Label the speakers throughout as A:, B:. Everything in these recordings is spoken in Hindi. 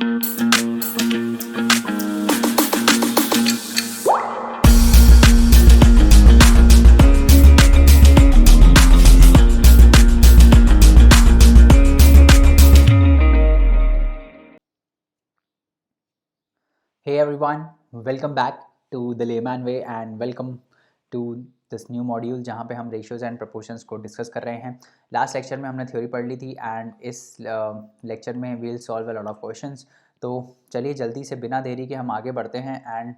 A: Hey everyone, welcome back to the Layman Way and welcome to this new module जहाँ पे हम ratios and proportions को डिस्कस कर रहे हैं. लास्ट लेक्चर में हमने थ्योरी पढ़ ली थी एंड इस लेक्चर में we'll solve a lot of questions. तो चलिए जल्दी से बिना देरी के हम आगे बढ़ते हैं and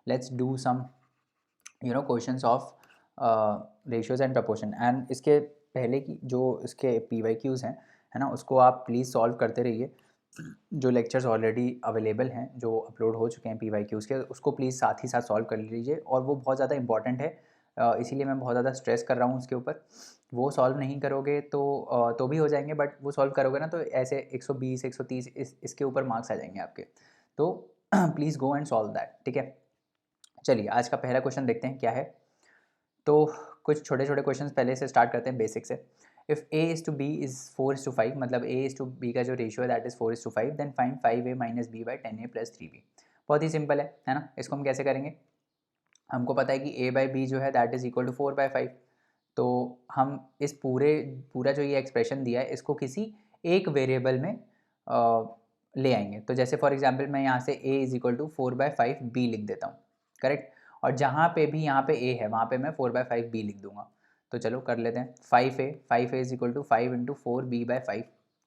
A: let's do some questions of ratios and proportion. And इसके पहले की जो इसके PYQs हैं है ना, उसको आप प्लीज़ सॉल्व करते रहिए. जो लेक्चर्स ऑलरेडी अवेलेबल हैं, जो अपलोड हो चुके हैं PYQs के, उसको प्लीज़ साथ ही साथ सॉल्व कर लीजिए. और वो बहुत ज़्यादा इंपॉर्टेंट है, इसीलिए मैं बहुत ज़्यादा स्ट्रेस कर रहा हूँ उसके ऊपर. वो सॉल्व नहीं करोगे तो भी हो जाएंगे, बट वो सॉल्व करोगे ना तो ऐसे 120 130 इसके ऊपर मार्क्स आ जाएंगे आपके. तो please go and solve that. ठीक है, चलिए आज का पहला क्वेश्चन देखते हैं क्या है. तो कुछ छोटे छोटे क्वेश्चन पहले से स्टार्ट करते हैं बेसिक से. If a is to b is 4:5, मतलब a इज़ टू b का जो रेशियो है that is 4:5, then find 5a minus b by 10a plus 3b. बहुत ही सिंपल है ना. इसको हम कैसे करेंगे, हमको पता है कि a बाई बी जो है दैट इज़ इक्वल टू 4/5. तो हम इस पूरा जो ये एक्सप्रेशन दिया है इसको किसी एक वेरिएबल में ले आएंगे. तो जैसे फॉर एग्जांपल मैं यहाँ से a is equal to 4/5 b लिख देता हूँ, करेक्ट. और जहाँ पे भी यहाँ पे a है वहाँ पे मैं 4/5 b लिख दूंगा. तो चलो कर लेते हैं. 5a is equal to 5 into 4b/5,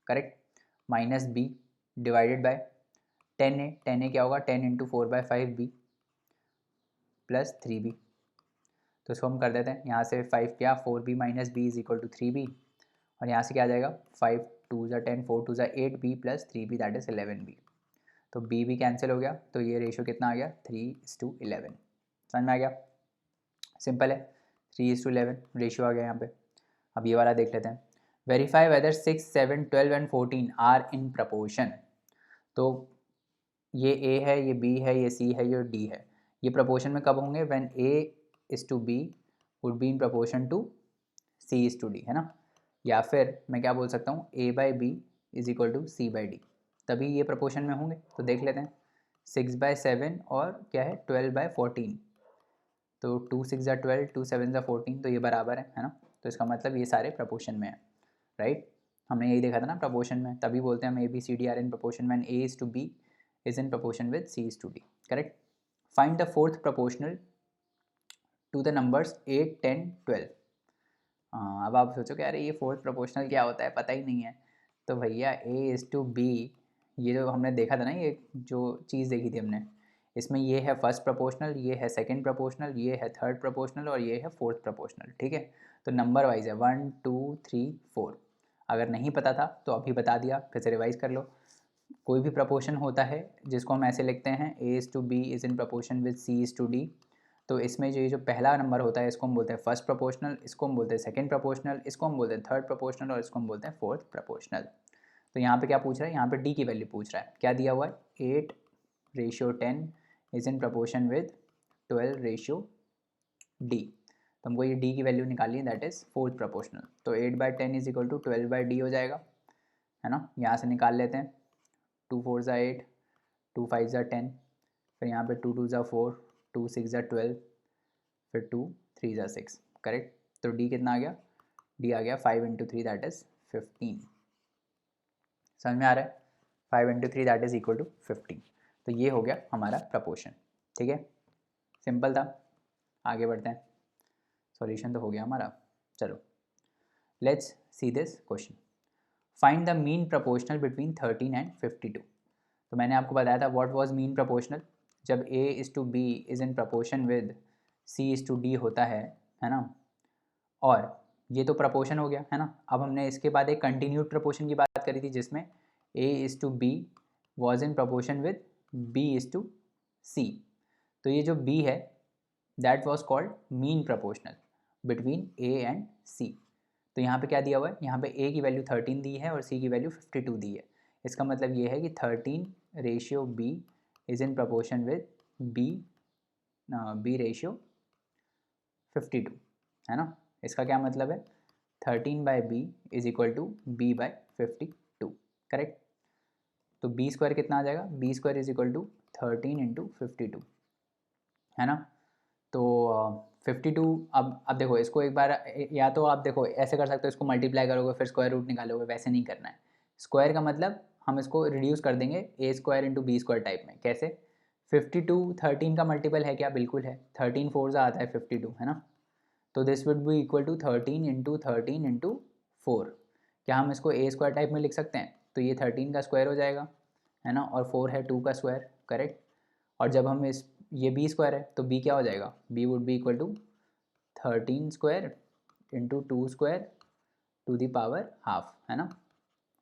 A: correct, minus b divided by 10a क्या होगा, 10 इंटू 4/5b प्लस 3b. तो इसको हम कर देते हैं. यहाँ से 5 क्या, 4b minus b is equal to 3b. और यहाँ से क्या आ जाएगा, 5 2 ज़ा 10, 4 2 ज़ा 8b plus 3b that is 11b. तो b भी कैंसिल हो गया. तो ये रेशियो कितना आ गया, 3:11. समझ में आ गया, सिंपल है. 3:11 रेशियो आ गया यहाँ पे. अब ये वाला देख लेते हैं. Verify whether 6 7 12 and 14 are in proportion. तो ये a है, ये b है, ये c है, ये d है. ये प्रपोर्शन में कब होंगे, when a is to b would be in proportion to c is to d, है ना. या फिर मैं क्या बोल सकता हूँ, a by B is equal to c by D, तभी ये प्रपोर्शन में होंगे. तो देख लेते हैं. 6/7 और क्या है 12/14. तो 2 6 ज़ा 12, 2 7 ज़ा 14, तो ये बराबर है ना. तो इसका मतलब ये सारे प्रपोर्शन में है, राइट. हमने यही देखा था ना प्रपोर्शन में, तभी बोलते हैं हम ABCD are in proportion when A is to B is in proportion with C is to D, correct. Find the fourth proportional to the numbers 8 10 12. हाँ, अब आप सोचो कि अरे ये फोर्थ प्रपोर्शनल क्या होता है, पता ही नहीं है. तो भैया A इज़ टू B, ये जो हमने देखा था ना, ये जो चीज़ देखी थी हमने, इसमें ये है फर्स्ट प्रपोर्शनल, ये है सेकंड प्रपोर्शनल, ये है थर्ड प्रपोर्शनल और ये है फोर्थ प्रपोर्शनल. ठीक है, तो नंबर वाइज है 1 2 3 4. अगर नहीं पता था तो अभी बता दिया, फिर से रिवाइज कर लो. कोई भी प्रपोर्शन होता है जिसको हम ऐसे लिखते हैं, A is to B is in proportion with C is to D. तो इसमें जो ये जो पहला नंबर होता है इसको हम बोलते हैं फर्स्ट प्रोपोर्शनल, इसको हम बोलते हैं सेकंड प्रोपोर्शनल, इसको हम बोलते हैं थर्ड प्रोपोर्शनल और इसको हम बोलते हैं फोर्थ प्रोपोर्शनल. तो यहाँ पे क्या पूछ रहा है, यहाँ पे डी की वैल्यू पूछ रहा है. क्या दिया हुआ है, 8:10 is in proportion with 12:D. तो हमको ये डी की वैल्यू निकालनी है, दैट इज़ फोर्थ प्रोपोर्शनल. तो 8/10 इज इक्वल टू 12/D हो जाएगा, है ना. यहाँ से निकाल लेते हैं. 2 4 ज़ा 8, 2 5 ज़ा 10, फिर यहाँ पे 2 2 ज़ा 4, 2 6 ज़ा 12, फिर 2 3 ज़ा 6, करेक्ट. तो डी कितना आ गया, डी आ गया 5 इंटू 3 दैट इज़ 15. समझ में आ रहा है, 5 into 3 that is equal to 15. तो ये हो गया हमारा प्रपोर्शन. ठीक है, सिंपल था. आगे बढ़ते हैं. सॉल्यूशन तो हो गया हमारा. चलो let's see this question. Find the mean proportional between 13 and 52. तो मैंने आपको बताया था व्हाट वाज मीन प्रपोर्शनल, जब A is to B is in proportion with C is to D होता है ना. और ये तो प्रपोर्शन हो गया, है ना. अब हमने इसके बाद एक कंटिन्यूड प्रपोर्शन की बात करी थी जिसमें A is to B was in proportion with B is to C. तो ये जो B है that was called mean proportional between A and C. तो यहाँ पे क्या दिया हुआ है, यहाँ पे A की वैल्यू 13 दी है और C की वैल्यू 52 दी है. इसका मतलब ये है कि 13:B is in proportion with B ratio 52, है ना. इसका क्या मतलब है, 13/B is equal to B/52, correct. तो बी स्क्वायर कितना आ जाएगा, B square is equal to 13 into 52, है ना। तो 52, अब देखो इसको एक बार, या तो आप देखो ऐसे कर सकते हो, इसको मल्टीप्लाई करोगे फिर स्क्वायर रूट निकालोगे, वैसे नहीं करना है। स्क्वायर का मतलब हम इसको रिड्यूस कर देंगे a square into b square type में। कैसे, 52 13 का मल्टीपल है क्या, बिल्कुल है, 13 4 से आता है 52, है ना। तो this would be equal to 13 into 13 into 4। क्या हम इसको ए स्क्वायर टाइप में लिख सकते हैं, तो ये 13 का स्क्वायर हो जाएगा, है ना, और 4 है 2 का स्क्वायर, करेक्ट। और जब हम इस, ये बी स्क्वायर है तो बी क्या हो जाएगा, B would be equal to 13 square into 2 square to the power half, है ना।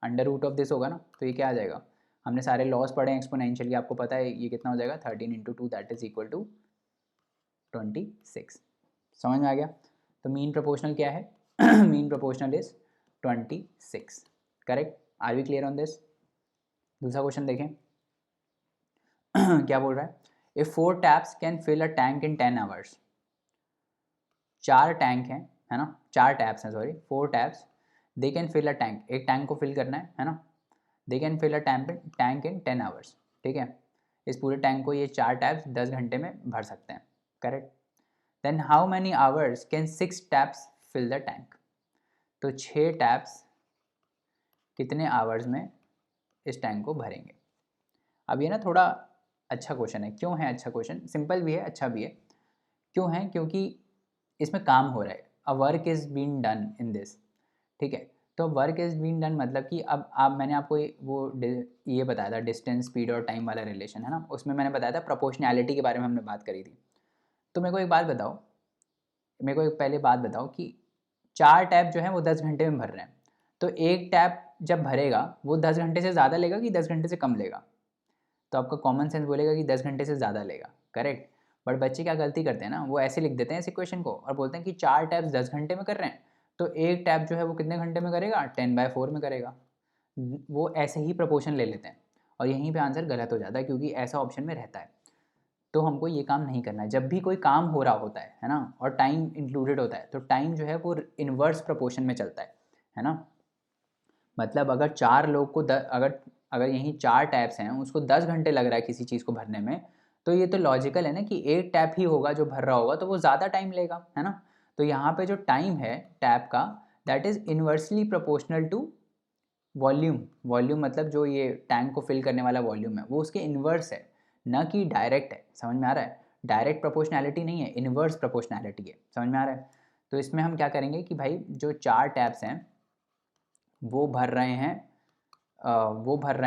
A: अंडर रूट ऑफ दिस होगा ना, तो ये क्या आ जाएगा, हमने सारे लॉस पढ़े हैं एक्सपोनेंशियल की, आपको पता है ये कितना हो जाएगा, 13 into 2 that is equal to 26। समझ में आ गया। तो मीन प्रोपोर्शनल क्या है mean proportional is 26, correct. Are we clear on this. दूसरा क्वेश्चन देखें क्या बोल रहा है, if 4 taps can fill a tank in 10 hours. 4 tank हैं, है ना, 4 टैप्स हैं, sorry 4 taps, they can fill a tank, एक टैंक को फिल करना है ना, they can fill a tank in 10 hours, ठीक है। इस पूरे टैंक को ये 4 टैप्स 10 घंटे में भर सकते हैं, correct. Then how many hours can 6 taps fill the tank. तो 6 टैप्स कितने आवर्स में इस टैंक को भरेंगे। अब ये ना थोड़ा अच्छा क्वेश्चन है। क्यों है अच्छा क्वेश्चन, सिंपल भी है अच्छा भी है। क्यों है, क्योंकि इसमें काम हो रहा है, a work is been done in this, ठीक है। तो वर्क इज़ बीन डन मतलब कि अब आप, मैंने आपको ये बताया था डिस्टेंस स्पीड और टाइम वाला रिलेशन, है ना, उसमें मैंने बताया था प्रोपोर्शनैलिटी के बारे में हमने बात करी थी। तो मेरे को एक बात बताओ, मेरे को एक पहले बात बताओ कि 4 टैप जो हैं वो 10 घंटे में भर रहे हैं, तो एक टैप जब भरेगा वो 10 घंटे से ज़्यादा लेगा कि 10 घंटे से कम लेगा। तो आपका कॉमन सेंस बोलेगा कि 10 घंटे से ज़्यादा लेगा, करेक्ट। बट बच्चे क्या गलती करते हैं ना, वो ऐसे लिख देते हैं इस इक्वेशन को और बोलते हैं कि 4 टैप्स 10 घंटे में कर रहे हैं, तो एक टैप जो है वो कितने घंटे में करेगा, 10/4 में करेगा। वो ऐसे ही प्रपोर्शन ले लेते हैं और यहीं पे आंसर गलत हो जाता है, क्योंकि ऐसा ऑप्शन में रहता है। तो हमको ये काम नहीं करना है। जब भी कोई काम हो रहा होता है ना, और टाइम इंक्लूडेड होता है, तो टाइम जो है वो इन्वर्स प्रोपोर्शन में चलता है ना। मतलब अगर 4 लोग को अगर अगर यहीं 4 टैप्स हैं, उसको 10 घंटे लग रहा है किसी चीज़ को भरने में, तो ये तो लॉजिकल है ना कि एक टैप ही होगा जो भर रहा होगा, तो वो ज़्यादा टाइम लेगा, है ना। तो यहाँ पे जो टाइम है टैप का, that is inversely proportional to volume. Volume मतलब जो ये टैंक को फिल करने वाला वॉल्यूम है वो उसके इन्वर्स है, ना कि डायरेक्ट है। समझ में आ रहा है, डायरेक्ट प्रोपोर्शनैलिटी नहीं है, इन्वर्स प्रोपोर्शनैलिटी है। समझ में आ रहा है। तो इसमें हम क्या करेंगे कि भाई जो 4 टैप्स हैं वो भर रहे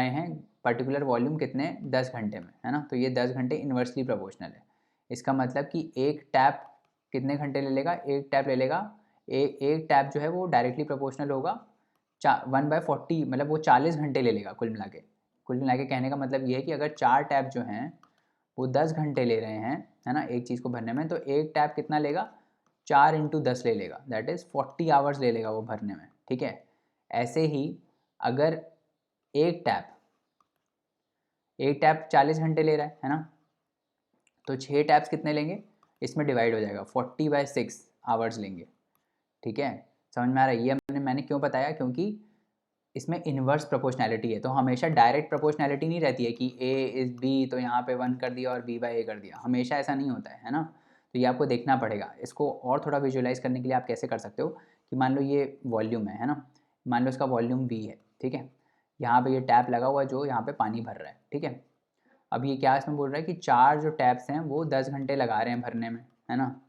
A: हैं पर्टिकुलर वॉल्यूम कितने, 10 घंटे में, है ना। तो ये 10 घंटे इन्वर्सली प्रोपोर्शनल है। इसका मतलब कि एक टैप कितने घंटे ले लेगा, एक टैप ले लेगा, एक टैप जो है वो डायरेक्टली प्रोपोर्शनल होगा 1/40, मतलब वो 40 घंटे ले लेगा कुल मिला के। कहने का मतलब ये है कि अगर 4 टैप जो हैं वो 10 घंटे ले रहे हैं, है ना, एक चीज़ को भरने में, तो एक टैप कितना लेगा, 4 इंटू 10 ले लेगा, दैट इज़ 40 आवर्स ले लेगा वो भरने में, ठीक है। ऐसे ही अगर एक टैप 40 घंटे ले रहा है ना, तो 6 टैप्स कितने लेंगे, इसमें डिवाइड हो जाएगा, 40/6 आवर्स लेंगे, ठीक है। समझ में आ रहा है। ये मैंने क्यों बताया, क्योंकि इसमें इन्वर्स प्रोपोर्शनैलिटी है। तो हमेशा डायरेक्ट प्रोपोर्शनैलिटी नहीं रहती है कि ए इज़ बी, तो यहाँ पे 1 कर दिया और b/a कर दिया, हमेशा ऐसा नहीं होता है ना। तो ये आपको देखना पड़ेगा। इसको और थोड़ा विजुअलाइज़ करने के लिए आप कैसे कर सकते हो कि मान लो ये वॉल्यूम है ना, मान लो इसका वॉल्यूम v है, ठीक है। यहाँ पे ये टैप लगा हुआ है जो यहाँ पे पानी भर रहा है, ठीक है। अब ये क्या इसमें बोल रहा है कि 4 जो टैप्स हैं वो 10 घंटे लगा रहे हैं भरने में, है ना।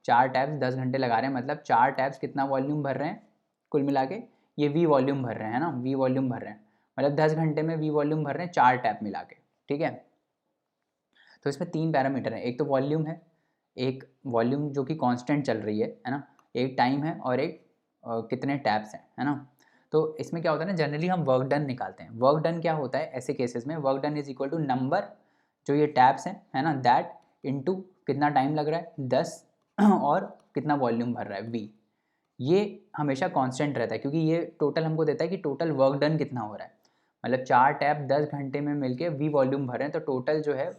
A: 4 टैप्स 10 घंटे लगा रहे हैं, मतलब 4 टैप्स कितना वॉल्यूम भर रहे हैं कुल मिला के, ये वी वॉल्यूम भर रहे हैं, है ना, वी वॉल्यूम भर रहे हैं, मतलब 10 घंटे में वी वॉल्यूम भर रहे हैं 4 टैप मिला के, ठीक है। तो इसमें 3 पैरामीटर हैं, एक तो वॉल्यूम है, एक वॉल्यूम जो कि कांस्टेंट चल रही है ना, एक टाइम है, और एक कितने टैप्स हैं, है ना। तो इसमें क्या होता है ना, जनरली हम वर्क डन निकालते हैं। वर्क डन क्या होता है ऐसे केसेस में, work done is equal to number जो ये टैप्स हैं, है ना, दैट इनटू कितना टाइम लग रहा है 10 और कितना वॉल्यूम भर रहा है v। ये हमेशा कांस्टेंट रहता है, क्योंकि ये टोटल हमको देता है कि टोटल वर्क डन कितना हो रहा है। मतलब 4 टैप 10 घंटे में मिलके v वॉल्यूम भर रहे हैं, तो टोटल जो है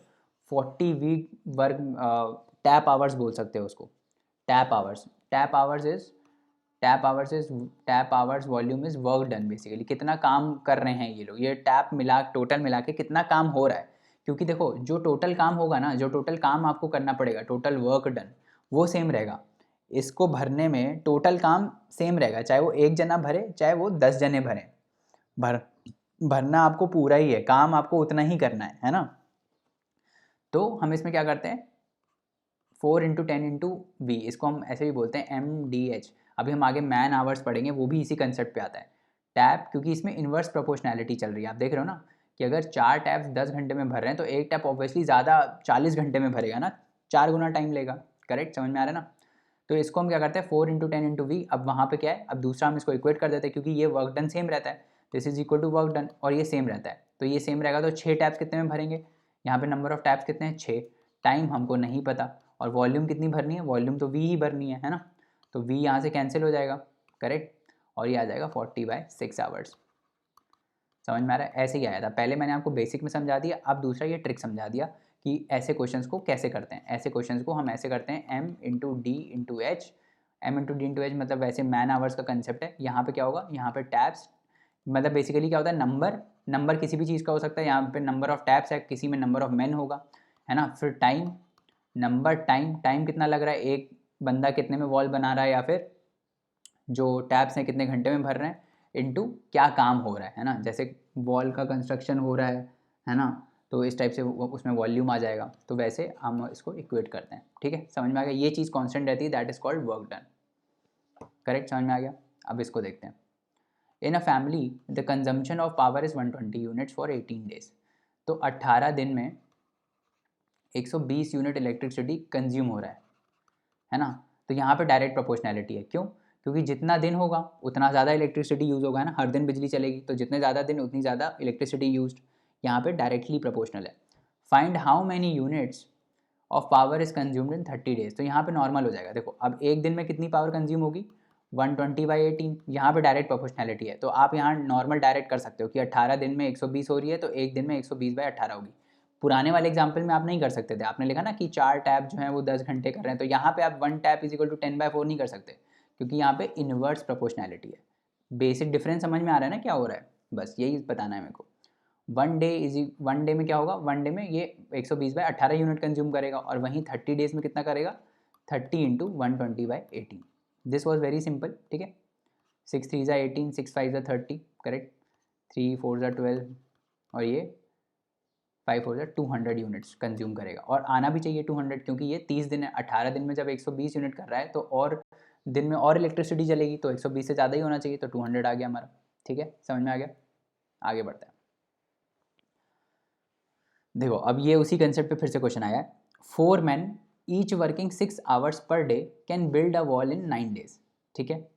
A: 40 v वर्क टैप आवर्स बोल सकते हो उसको। Tap hours is tap hours volume is work done, basically कितना काम कर रहे हैं ये लोग, ये टैप मिला टोटल मिला के कितना काम हो रहा है। क्योंकि देखो जो टोटल काम होगा ना, जो टोटल काम आपको करना पड़ेगा, टोटल वर्क डन, वो सेम रहेगा। इसको भरने में टोटल काम सेम रहेगा, चाहे वो एक जना भरे चाहे वो 10 जने भरें, भरना आपको पूरा ही है, काम आपको उतना ही करना है ना। तो हम इसमें क्या करते हैं, 4 इंटू 10 इंटू वी, इसको हम ऐसे भी बोलते हैं MDH। अभी हम आगे मैन आवर्स पढ़ेंगे, वो भी इसी कंसेप्ट पे आता है। टैप, क्योंकि इसमें इन्वर्स प्रोपोर्शनैलिटी चल रही है, आप देख रहे हो ना कि अगर 4 टैप्स 10 घंटे में भर रहे हैं तो एक टैप ऑब्वियसली ज़्यादा 40 घंटे में भरेगा ना, 4 गुना टाइम लेगा। करेक्ट, समझ में आ रहा है ना। तो इसको हम क्या करते हैं, 4 इंटू 10 इंटू वी। अब वहाँ पे क्या है, अब दूसरा हम इसको इक्वेट कर देते हैं, क्योंकि ये वर्क डन सेम रहता है, this is equal to work done, और ये सेम रहता है, तो ये सेम रहेगा। तो 6 टैप्स कितने में भरेंगे, यहाँ पे नंबर ऑफ टैप्स कितने हैं, 6। टाइम हमको नहीं पता, और वॉल्यूम कितनी भरनी है, वॉल्यूम तो वी ही भरनी है ना। तो वी यहाँ से कैंसिल हो जाएगा, करेक्ट, और ये आ जाएगा 40/6 आवर्स। समझ में आ रहा है, ऐसे ही आया था। पहले मैंने आपको बेसिक में समझा दिया, अब दूसरा ये ट्रिक समझा दिया कि ऐसे क्वेश्चंस को कैसे करते हैं। ऐसे क्वेश्चंस को हम ऐसे करते हैं, M into D into H. M into D into H मतलब वैसे मैन आवर्स का कंसेप्ट है। यहाँ पे क्या होगा, यहाँ पे टैप्स, मतलब बेसिकली क्या होता है, नंबर किसी भी चीज़ का हो सकता है, यहाँ पे नंबर ऑफ टैप्स है, किसी में नंबर ऑफ मैन होगा, है ना। फिर टाइम, नंबर टाइम कितना लग रहा है, एक बंदा कितने में वॉल बना रहा है, या फिर जो टैप्स हैं कितने घंटे में भर रहे हैं, इनटू क्या काम हो रहा है ना। जैसे वॉल का कंस्ट्रक्शन हो रहा है ना, तो इस टाइप से उसमें वॉल्यूम आ जाएगा। तो वैसे हम इसको इक्वेट करते हैं, ठीक है, समझ में आ गया। ये चीज़ कांस्टेंट रहती है, that is called work done. Correct, समझ में आ गया। अब इसको देखते हैं। In a family the consumption of power is 120 units for 18 days. तो 18 दिन में 120 यूनिट इलेक्ट्रिसिटी कंज्यूम हो रहा है ना। तो यहाँ पे डायरेक्ट प्रोपोर्शनैलिटी है, क्यों, क्योंकि जितना दिन होगा उतना ज़्यादा इलेक्ट्रिसिटी यूज़ होगा, है ना। हर दिन बिजली चलेगी, तो जितने ज़्यादा दिन उतनी ज़्यादा इलेक्ट्रिसिटी यूज्ड, यहाँ पे डायरेक्टली प्रोपोर्शनल है। Find how many units of power is consumed in 30 days. तो यहाँ पे नॉर्मल हो जाएगा, देखो अब एक दिन में कितनी पावर कंज्यूम होगी, 120/18। यहाँ पे डायरेक्ट प्रोपोर्शनैलिटी है, तो आप यहाँ नॉर्मल डायरेक्ट कर सकते हो कि 18 दिन में 120 हो रही है, तो एक दिन में 120/18 होगी। पुराने वाले एग्जाम्पल में आप नहीं कर सकते थे, आपने लिखा ना कि 4 टैप जो हैं वो 10 घंटे कर रहे हैं, तो यहाँ पे आप 1 टैप इज इक्वल टू 10/4 नहीं कर सकते, क्योंकि यहाँ पे इनवर्स प्रोपोर्शनैलिटी है। बेसिक डिफरेंस समझ में आ रहा है ना क्या हो रहा है, बस यही बताना है मेरे को। 1 डे में क्या होगा, 1 डे में ये 120/18 यूनिट कंज्यूम करेगा, और वहीं 30 डेज में कितना करेगा, 30 into 120/18। This was very simple, ठीक है। 6 3 ज़ा 18, 6 5 ज़ा 30, करेक्ट, 3 4 ज़ा 12, और ये 5 4 ज़ा 200 यूनिट्स कंज्यूम करेगा। और आना भी चाहिए 200, क्योंकि ये 30 दिन है, 18 दिन में जब 120 यूनिट कर रहा है तो और दिन में और इलेक्ट्रिसिटी चलेगी, तो 120 से ज़्यादा ही होना चाहिए, तो 200 आ गया हमारा, ठीक है, समझ में आ गया। आगे बढ़ते हैं। देखो अब ये उसी कंसेप्ट पे फिर से क्वेश्चन आया है। 4 men each working 6 hours per day can build a wall in 9 days, ठीक है।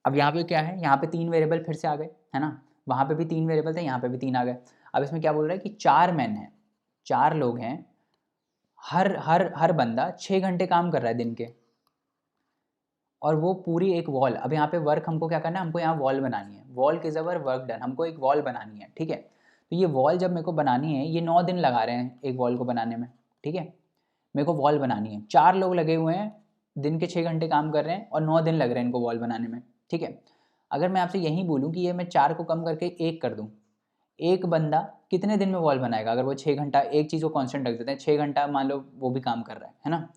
A: अब यहाँ पे क्या है, यहाँ पे 3 वेरिएबल फिर से आ गए, है ना। वहाँ पे भी 3 वेरिएबल थे, यहाँ पे भी 3 आ गए। अब इसमें क्या बोल रहा है कि 4 मैन हैं, 4 लोग हैं, हर हर हर बंदा 6 घंटे काम कर रहा है दिन के, और वो पूरी एक वॉल। अब यहाँ पे वर्क हमको क्या करना है, हमको यहाँ वॉल बनानी है, वॉल किज अवर वर्क डन, हमको एक वॉल बनानी है, ठीक है। तो ये वॉल जब मेरे को बनानी है, ये 9 दिन लगा रहे हैं एक वॉल को बनाने में, ठीक है। मेरे को वॉल बनानी है, 4 लोग लगे हुए हैं, दिन के 6 घंटे काम कर रहे हैं, और 9 दिन लग रहे हैं इनको वॉल बनाने में, ठीक है। अगर मैं आपसे यही बोलूँ कि ये मैं 4 को कम करके 1 कर दूँ, एक बंदा कितने दिन में वॉल बनाएगा, अगर वो 6 घंटा, एक चीज़ को कांस्टेंट रख देते हैं, 6 घंटा मान लो वो भी काम कर रहा है ना,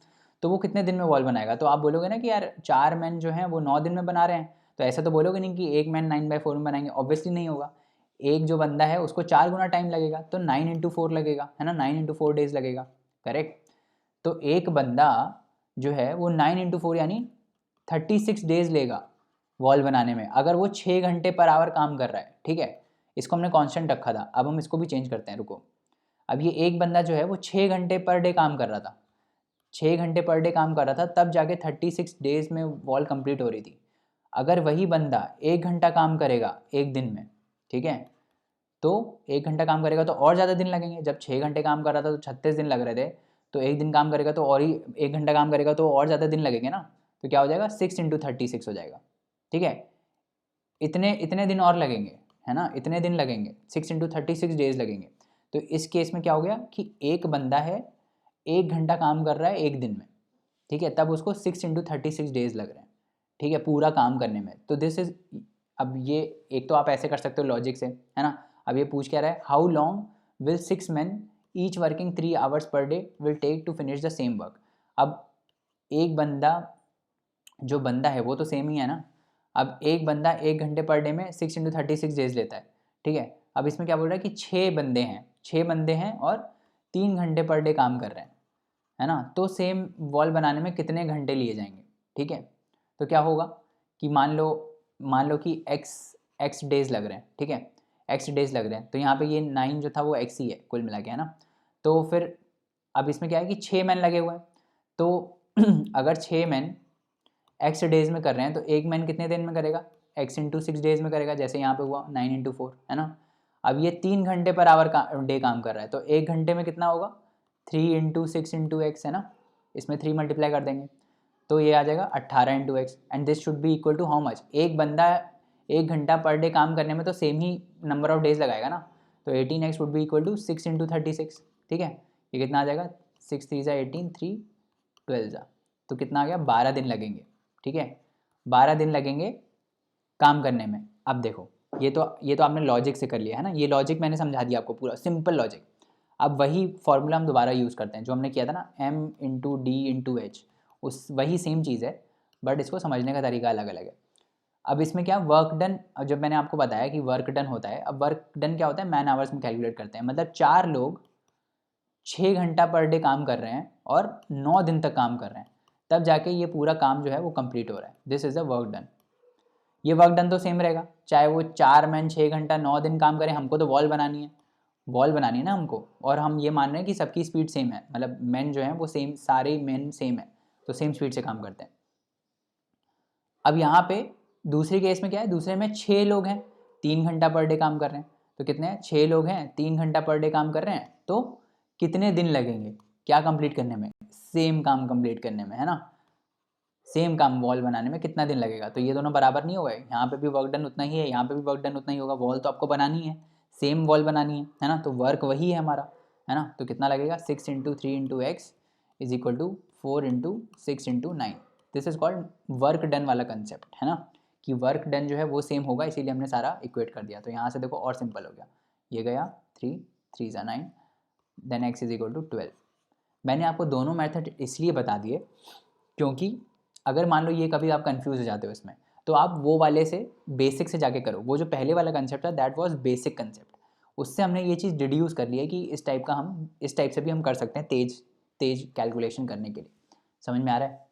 A: तो वो कितने दिन में वॉल बनाएगा। तो आप बोलोगे ना कि यार 4 मैन जो हैं वो 9 दिन में बना रहे हैं, तो ऐसा तो बोलोगे नहीं कि एक मैन 9/4 में बनाएंगे, ऑब्वियसली नहीं होगा। एक जो बंदा है उसको 4 गुना टाइम लगेगा, तो 9 इंटू 4 लगेगा, है ना, 9 इंटू 4 डेज लगेगा, करेक्ट। तो एक बंदा जो है वो 9 इंटू 4 यानी 36 डेज लेगा वॉल बनाने में, अगर वो 6 घंटे पर आवर काम कर रहा है, ठीक है। इसको हमने कांस्टेंट रखा था, अब हम इसको भी चेंज करते हैं, रुको। अब ये एक बंदा जो है वो 6 घंटे पर डे काम कर रहा था, 6 घंटे पर डे काम कर रहा था, तब जाके 36 डेज में वॉल कंप्लीट हो रही थी। अगर वही बंदा 1 घंटा काम करेगा एक दिन में, ठीक है, तो 1 घंटा काम करेगा तो और ज़्यादा दिन लगेंगे। जब 6 घंटे काम कर रहा था तो 36 दिन लग रहे थे, तो एक दिन काम करेगा तो और ही 1 घंटा काम करेगा तो और ज़्यादा दिन लगेंगे ना। तो क्या हो जाएगा, 6 इंटू 36 हो जाएगा, ठीक है। इतने इतने दिन और लगेंगे, है ना, इतने दिन लगेंगे, 6 इंटू 36 डेज लगेंगे। तो इस केस में क्या हो गया कि एक बंदा है 1 घंटा काम कर रहा है एक दिन में, ठीक है, तब उसको 6 इंटू 36 डेज लग रहे हैं, ठीक है, पूरा काम करने में। तो दिस इज, अब ये एक तो आप ऐसे कर सकते हो लॉजिक से, है ना। अब ये पूछ क्या रहा है, how long will 6 men each working 3 hours per day will take to finish the same work. अब एक बंदा, जो बंदा है वो तो सेम ही है ना। अब एक बंदा 1 घंटे पर डे में 6 × 36 डेज लेता है, ठीक है। अब इसमें क्या बोल रहा है कि 6 बंदे हैं और 3 घंटे पर डे काम कर रहे हैं, है ना। तो सेम वॉल बनाने में कितने घंटे लिए जाएंगे, ठीक है। तो क्या होगा कि मान लो कि एक्स डेज लग रहे हैं, ठीक है, एक्स डेज लग रहे हैं। तो यहाँ पे ये 9 जो था वो एक्स ही है कुल मिला के, है ना। तो फिर अब इसमें क्या है कि 6 मैन लगे हुए हैं। तो अगर 6 मैन एक्स डेज में कर रहे हैं तो एक मैन कितने दिन में करेगा, x × 6 डेज में करेगा, जैसे यहाँ पे हुआ 9 × 4, है ना। अब ये 3 घंटे पर आवर डे काम कर रहा है, तो 1 घंटे में कितना होगा, 3 × 6 × x, है ना। इसमें 3 मल्टीप्लाई कर देंगे तो ये आ जाएगा 18 × x, and this should be equal to how much. एक बंदा 1 घंटा पर डे काम करने में तो same he number of days लगाएगा ना। तो 18x would be equal to 6 × 36, ठीक है। ये कितना आ जाएगा, 6 3 18, 3 12 तो कितना आ गया, 12 दिन लगेंगे, ठीक है। 12 दिन लगेंगे काम करने में। अब देखो, ये तो आपने लॉजिक से कर लिया है ना, ये लॉजिक मैंने समझा दिया आपको, पूरा सिंपल लॉजिक। अब वही फॉर्मूला हम दोबारा यूज़ करते हैं जो हमने किया था ना, m × d × h, उस वही सेम चीज़ है, बट इसको समझने का तरीका अलग अलग है। अब इसमें क्या, वर्क डन, जब मैंने आपको बताया कि वर्क डन होता है, अब वर्क डन क्या होता है, मैन आवर्स में कैलकुलेट करते हैं। मतलब 4 लोग 6 घंटा पर डे काम कर रहे हैं और 9 दिन तक काम कर रहे हैं, तब जाके ये पूरा काम जो है वो कंप्लीट हो रहा है। This is the work done. ये वर्क डन तो सेम रहेगा, चाहे वो 4 मैन 6 घंटा 9 दिन काम करें, हमको तो वॉल बनानी है, वॉल बनानी है ना हमको। और हम ये मान रहे हैं कि सबकी स्पीड सेम है, मतलब मैन जो है वो सेम, सारे मैन सेम है, तो सेम स्पीड से काम करते हैं। अब यहाँ पे दूसरी केस में क्या है, दूसरे में 6 लोग हैं 3 घंटा पर डे काम कर रहे हैं। तो कितने हैं, 6 लोग हैं 3 घंटा पर डे काम कर रहे हैं, तो कितने दिन लगेंगे क्या कंप्लीट करने में, सेम काम कंप्लीट करने में, है ना। सेम काम वॉल बनाने में कितना दिन लगेगा, तो ये दोनों बराबर नहीं हो गए। यहाँ पे भी वर्क डन उतना ही है, यहाँ पे भी वर्क डन उतना ही होगा। वॉल तो आपको बनानी है, सेम वॉल बनानी है ना, तो वर्क वही है हमारा, है ना। तो कितना लगेगा, 6 × 3 × x is equal to 4 × 6 × 9। This is called work done वाला कंसेप्ट, है ना, कि वर्क डन जो है वो सेम होगा, इसीलिए हमने सारा इक्वेट कर दिया। तो यहाँ से देखो और सिंपल हो गया, ये गया 3 3 × 9, then x is equal to 12। मैंने आपको दोनों मेथड इसलिए बता दिए क्योंकि अगर मान लो ये कभी आप कंफ्यूज हो जाते हो इसमें, तो आप वो वाले से बेसिक से जाके करो। वो जो पहले वाला कंसेप्ट था दैट वाज बेसिक कंसेप्ट, उससे हमने ये चीज़ डिड्यूस कर ली है कि इस टाइप से भी हम कर सकते हैं तेज तेज कैलकुलेशन करने के लिए। समझ में आ रहा है।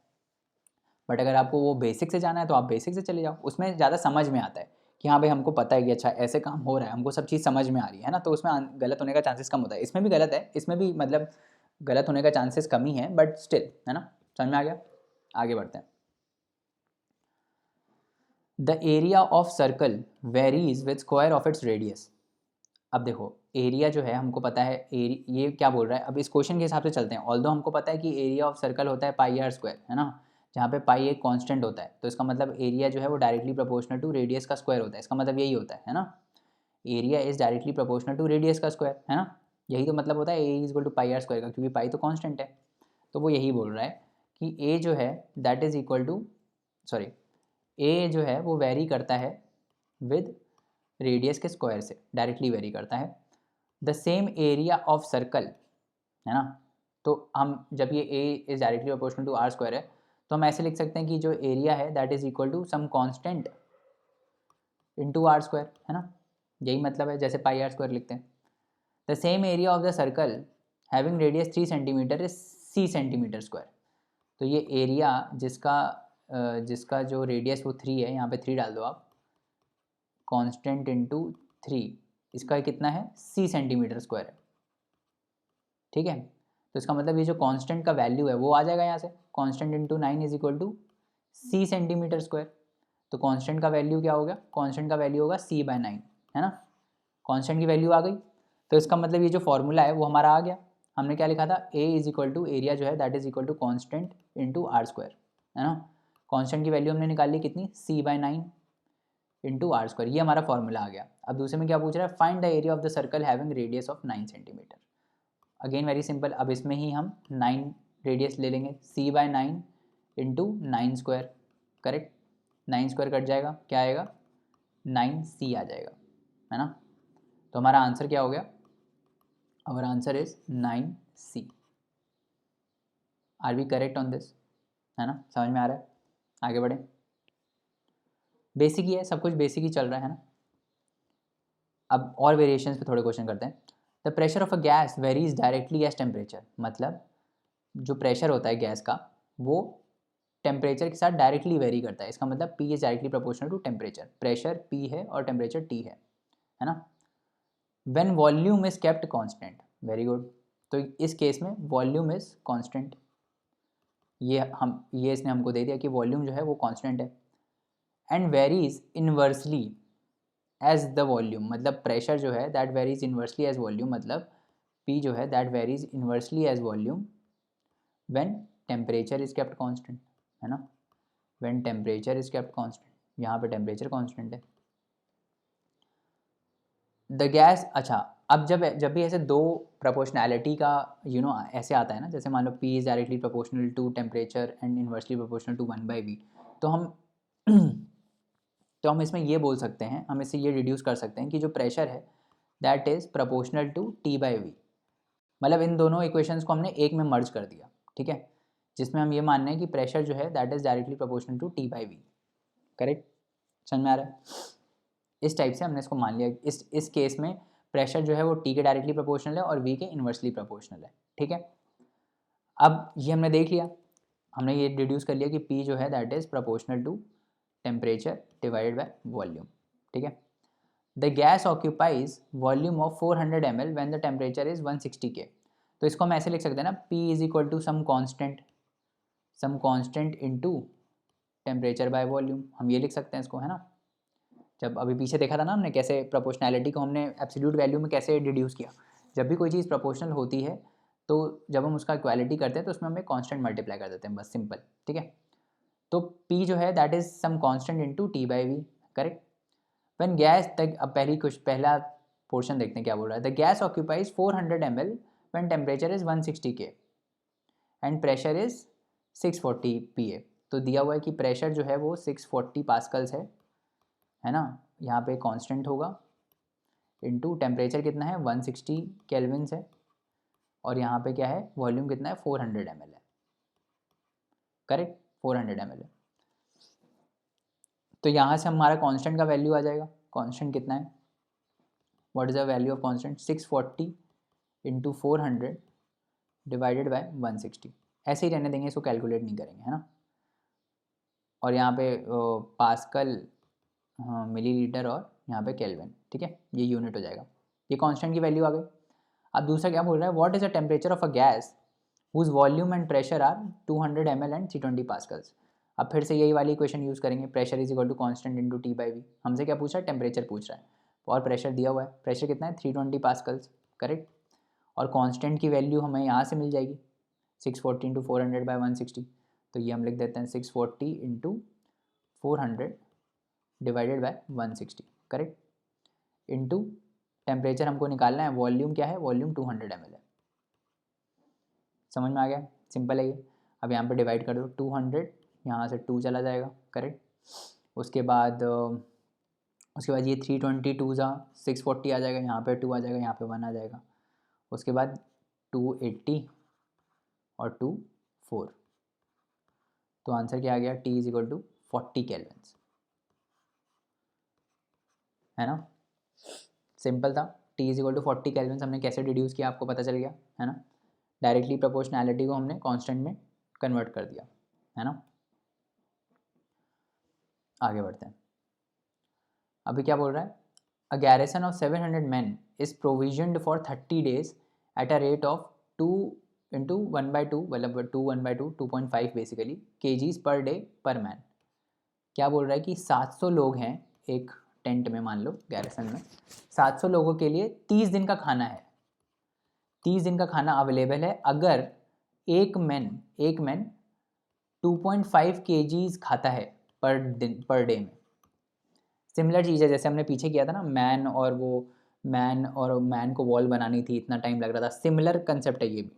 A: बट अगर आपको वो बेसिक से जाना है तो आप बेसिक से चले जाओ, उसमें ज़्यादा समझ में आता है कि हाँ भाई हमको पता है कि अच्छा ऐसे काम हो रहा है, हमको सब चीज़ समझ में आ रही है ना, तो उसमें गलत होने का चांसेस कम होता है। इसमें भी गलत है, इसमें भी मतलब गलत होने का चांसेस कम ही है, बट स्टिल, है ना। समझ में आ गया, आगे बढ़ते हैं। The area of circle varies with square of its radius. अब देखो एरिया जो है हमको पता है, ये क्या बोल रहा है, अब इस क्वेश्चन के हिसाब से चलते हैं। ऑल्दो हमको पता है कि एरिया ऑफ सर्कल होता है πr², है ना, जहाँ पे पाई एक कांस्टेंट होता है, तो इसका मतलब एरिया जो है वो डायरेक्टली प्रोपोर्शनल टू रेडियस का स्क्वायर होता है। इसका मतलब यही होता है ना, area is directly proportional to radius का स्क्वायर, है ना। यही तो मतलब होता है ए इज इक्वल टू πr² का, क्योंकि पाई तो कांस्टेंट है। तो वो यही बोल रहा है कि ए जो है that is equal to, sorry, a जो है वो वेरी करता है विद रेडियस के स्क्वायर से, डायरेक्टली वेरी करता है। The same area of circle, है ना। तो हम जब ये a is directly proportional to r² है, तो हम ऐसे लिख सकते हैं कि जो एरिया है that is equal to some constant into r², है ना। यही मतलब है, जैसे πr² लिखते हैं। The same area of the circle having radius 3 centimetre is c cm²। तो ये एरिया जिसका जो रेडियस वो 3 है, यहाँ पे 3 डाल दो आप, कांस्टेंट इनटू 3, इसका कितना है, c cm² है, ठीक है। तो इसका मतलब ये जो कांस्टेंट का वैल्यू है वो आ जाएगा यहाँ से, constant into 9 is equal to c cm²। तो कांस्टेंट का वैल्यू क्या हो गया, कांस्टेंट का वैल्यू होगा c/9, है ना। कांस्टेंट की वैल्यू आ गई, तो इसका मतलब ये जो फॉर्मूला है वो हमारा आ गया। हमने क्या लिखा था, a is equal to area जो है that is equal to constant into r², है ना। कांस्टेंट की वैल्यू हमने निकाल ली कितनी, c/9 इंटू r², ये हमारा फॉर्मूला आ गया। अब दूसरे में क्या पूछ रहा है, find the area of the circle having radius of 9 centimetre. Again very simple, अब इसमें ही हम 9 रेडियस ले लेंगे, c/9 into 9², correct. 9 square cut जाएगा, क्या आएगा 9c आ जाएगा, है ना। तो हमारा आंसर क्या हो गया, our answer is 9c। Are we correct on this, है ना, समझ में आ रहा है। आगे बढ़े, बेसिक ही है, सब कुछ बेसिक ही चल रहा है ना। अब और वेरिएशंस पे थोड़े क्वेश्चन करते हैं। The pressure of a gas varies directly as temperature, मतलब जो प्रेशर होता है गैस का वो टेम्परेचर के साथ डायरेक्टली वेरी करता है। इसका मतलब P is directly proportional to temperature. Pressure P है और टेम्परेचर T है ना। When volume is kept constant, very good. तो इस केस में वॉल्यूम इज कांस्टेंट, ये इसने हमको दे दिया कि वॉल्यूम जो है वो कांस्टेंट है। And varies inversely as the volume, मतलब प्रेशर जो है that varies inversely as volume, मतलब P जो है that varies inversely as volume when temperature is kept constant, है ना। When temperature is kept constant, यहाँ पे टेम्परेचर कांस्टेंट है। द गैस, अच्छा अब जब भी ऐसे दो प्रोपोर्शनैलिटी का ऐसे आता है ना, जैसे मान लो P is directly proportional to temperature and inversely proportional to 1/v, तो हम इसमें ये बोल सकते हैं, हम इससे ये डिड्यूस कर सकते हैं कि जो प्रेशर है that is proportional to T/v। मतलब इन दोनों इक्वेशंस को हमने एक में मर्ज कर दिया, ठीक है, जिसमें हम ये मान रहे हैं कि प्रेशर जो है that is directly proportional to T/v। Correct, समझ में आ रहा है। इस टाइप से हमने इसको मान लिया। इस केस में प्रेशर जो है वो T के डायरेक्टली प्रोपोर्शनल है और V के इन्वर्सली प्रोपोर्शनल है, ठीक है। अब ये हमने देख लिया, हमने ये डिड्यूस कर लिया कि P जो है that is proportional to temperature divided by volume, ठीक है। The gas occupies volume of 400 ml when the temperature is 160 K। तो इसको हम ऐसे लिख सकते हैं ना, P is equal to some constant into temperature by volume, हम ये लिख सकते हैं इसको, है ना। जब अभी पीछे देखा था ना हमने कैसे प्रोपोर्शनैलिटी को हमने एब्सोल्यूट वैल्यू में कैसे डिड्यूस किया। जब भी कोई चीज़ प्रोपोर्शनल होती है तो जब हम उसका इक्वालिटी करते हैं तो उसमें हमें कांस्टेंट मल्टीप्लाई कर देते हैं, बस सिंपल, ठीक है। तो P जो है that is some constant into T/v, correct. When gas तक, अब पहला पोर्शन देखते हैं क्या बोल रहा है। The gas occupies 400 ml when temperature is 160 K and pressure is 640 PA। तो दिया हुआ है कि प्रेशर जो है वो 640 पास्कल्स है ना, यहाँ पे कांस्टेंट होगा, इनटू टेम्परेचर कितना है 160 केल्विन्स है, और यहाँ पे क्या है वॉल्यूम कितना है 400 ml है, करेक्ट 400 ml है। तो यहाँ से हमारा कांस्टेंट का वैल्यू आ जाएगा। कांस्टेंट कितना है, what is the value of constant, 640 into 400 divided by 160। ऐसे ही रहने देंगे, इसको कैलकुलेट नहीं करेंगे, है ना। और यहाँ पे पास्कल, हाँ मिलीलीटर, और यहाँ पे केल्विन, ठीक है, ये यूनिट हो जाएगा। ये कांस्टेंट की वैल्यू आ गई। अब दूसरा क्या बोल रहा है, what is the temperature of a gas whose volume and pressure are 200 ml and 320 pascals. अब फिर से यही वाली इक्वेशन यूज़ करेंगे, pressure is equal to constant into T/v। हमसे क्या पूछ रहा है, टेम्परेचर पूछ रहा है, और प्रेशर दिया हुआ है, प्रेशर कितना है 320 पास्कल्स, करेक्ट। और कांस्टेंट की वैल्यू हमें यहाँ से मिल जाएगी 640 इंटू 400 बाई 160। तो ये हम लिख देते हैं 640 into 400 divided by 160, correct, into temperature हमको निकालना है, वॉल्यूम क्या है, वॉल्यूम 200 ml है। समझ में आ गया, सिंपल है ये। अब यहाँ पे डिवाइड कर दो, 200 यहाँ से 2 चला जाएगा, करेक्ट। उसके बाद ये 320 2 जा 640 आ जाएगा, यहाँ पे 2 आ जाएगा, यहाँ पे 1 आ जाएगा। उसके बाद 280 और 2 4, तो आंसर क्या आ गया, T is equal to 40 Kelvin's, है ना। सिंपल था, T is equal to 40 Kelvin's. हमने कैसे डिड्यूस किया आपको पता चल गया, है ना। डायरेक्टली प्रोपोर्शनैलिटी को हमने कांस्टेंट में कन्वर्ट कर दिया, है ना। आगे बढ़ते हैं। अभी क्या बोल रहा है, a garrison of 700 men is provisioned for 30 days at a rate of 2 into 1/2, मतलब 1/2 2.5 basically kgs per day per man. क्या बोल रहा है कि 700 लोग हैं एक टेंट में, मान लो गैरिसन में 700 लोगों के लिए 30 दिन का खाना है, 30 दिन का खाना अवेलेबल है अगर एक मैन 2.5 kgs खाता है पर दिन पर डे में। सिमिलर चीज़ है जैसे हमने पीछे किया था ना, मैन को वॉल बनानी थी, इतना टाइम लग रहा था। सिमिलर कंसेप्ट है ये भी,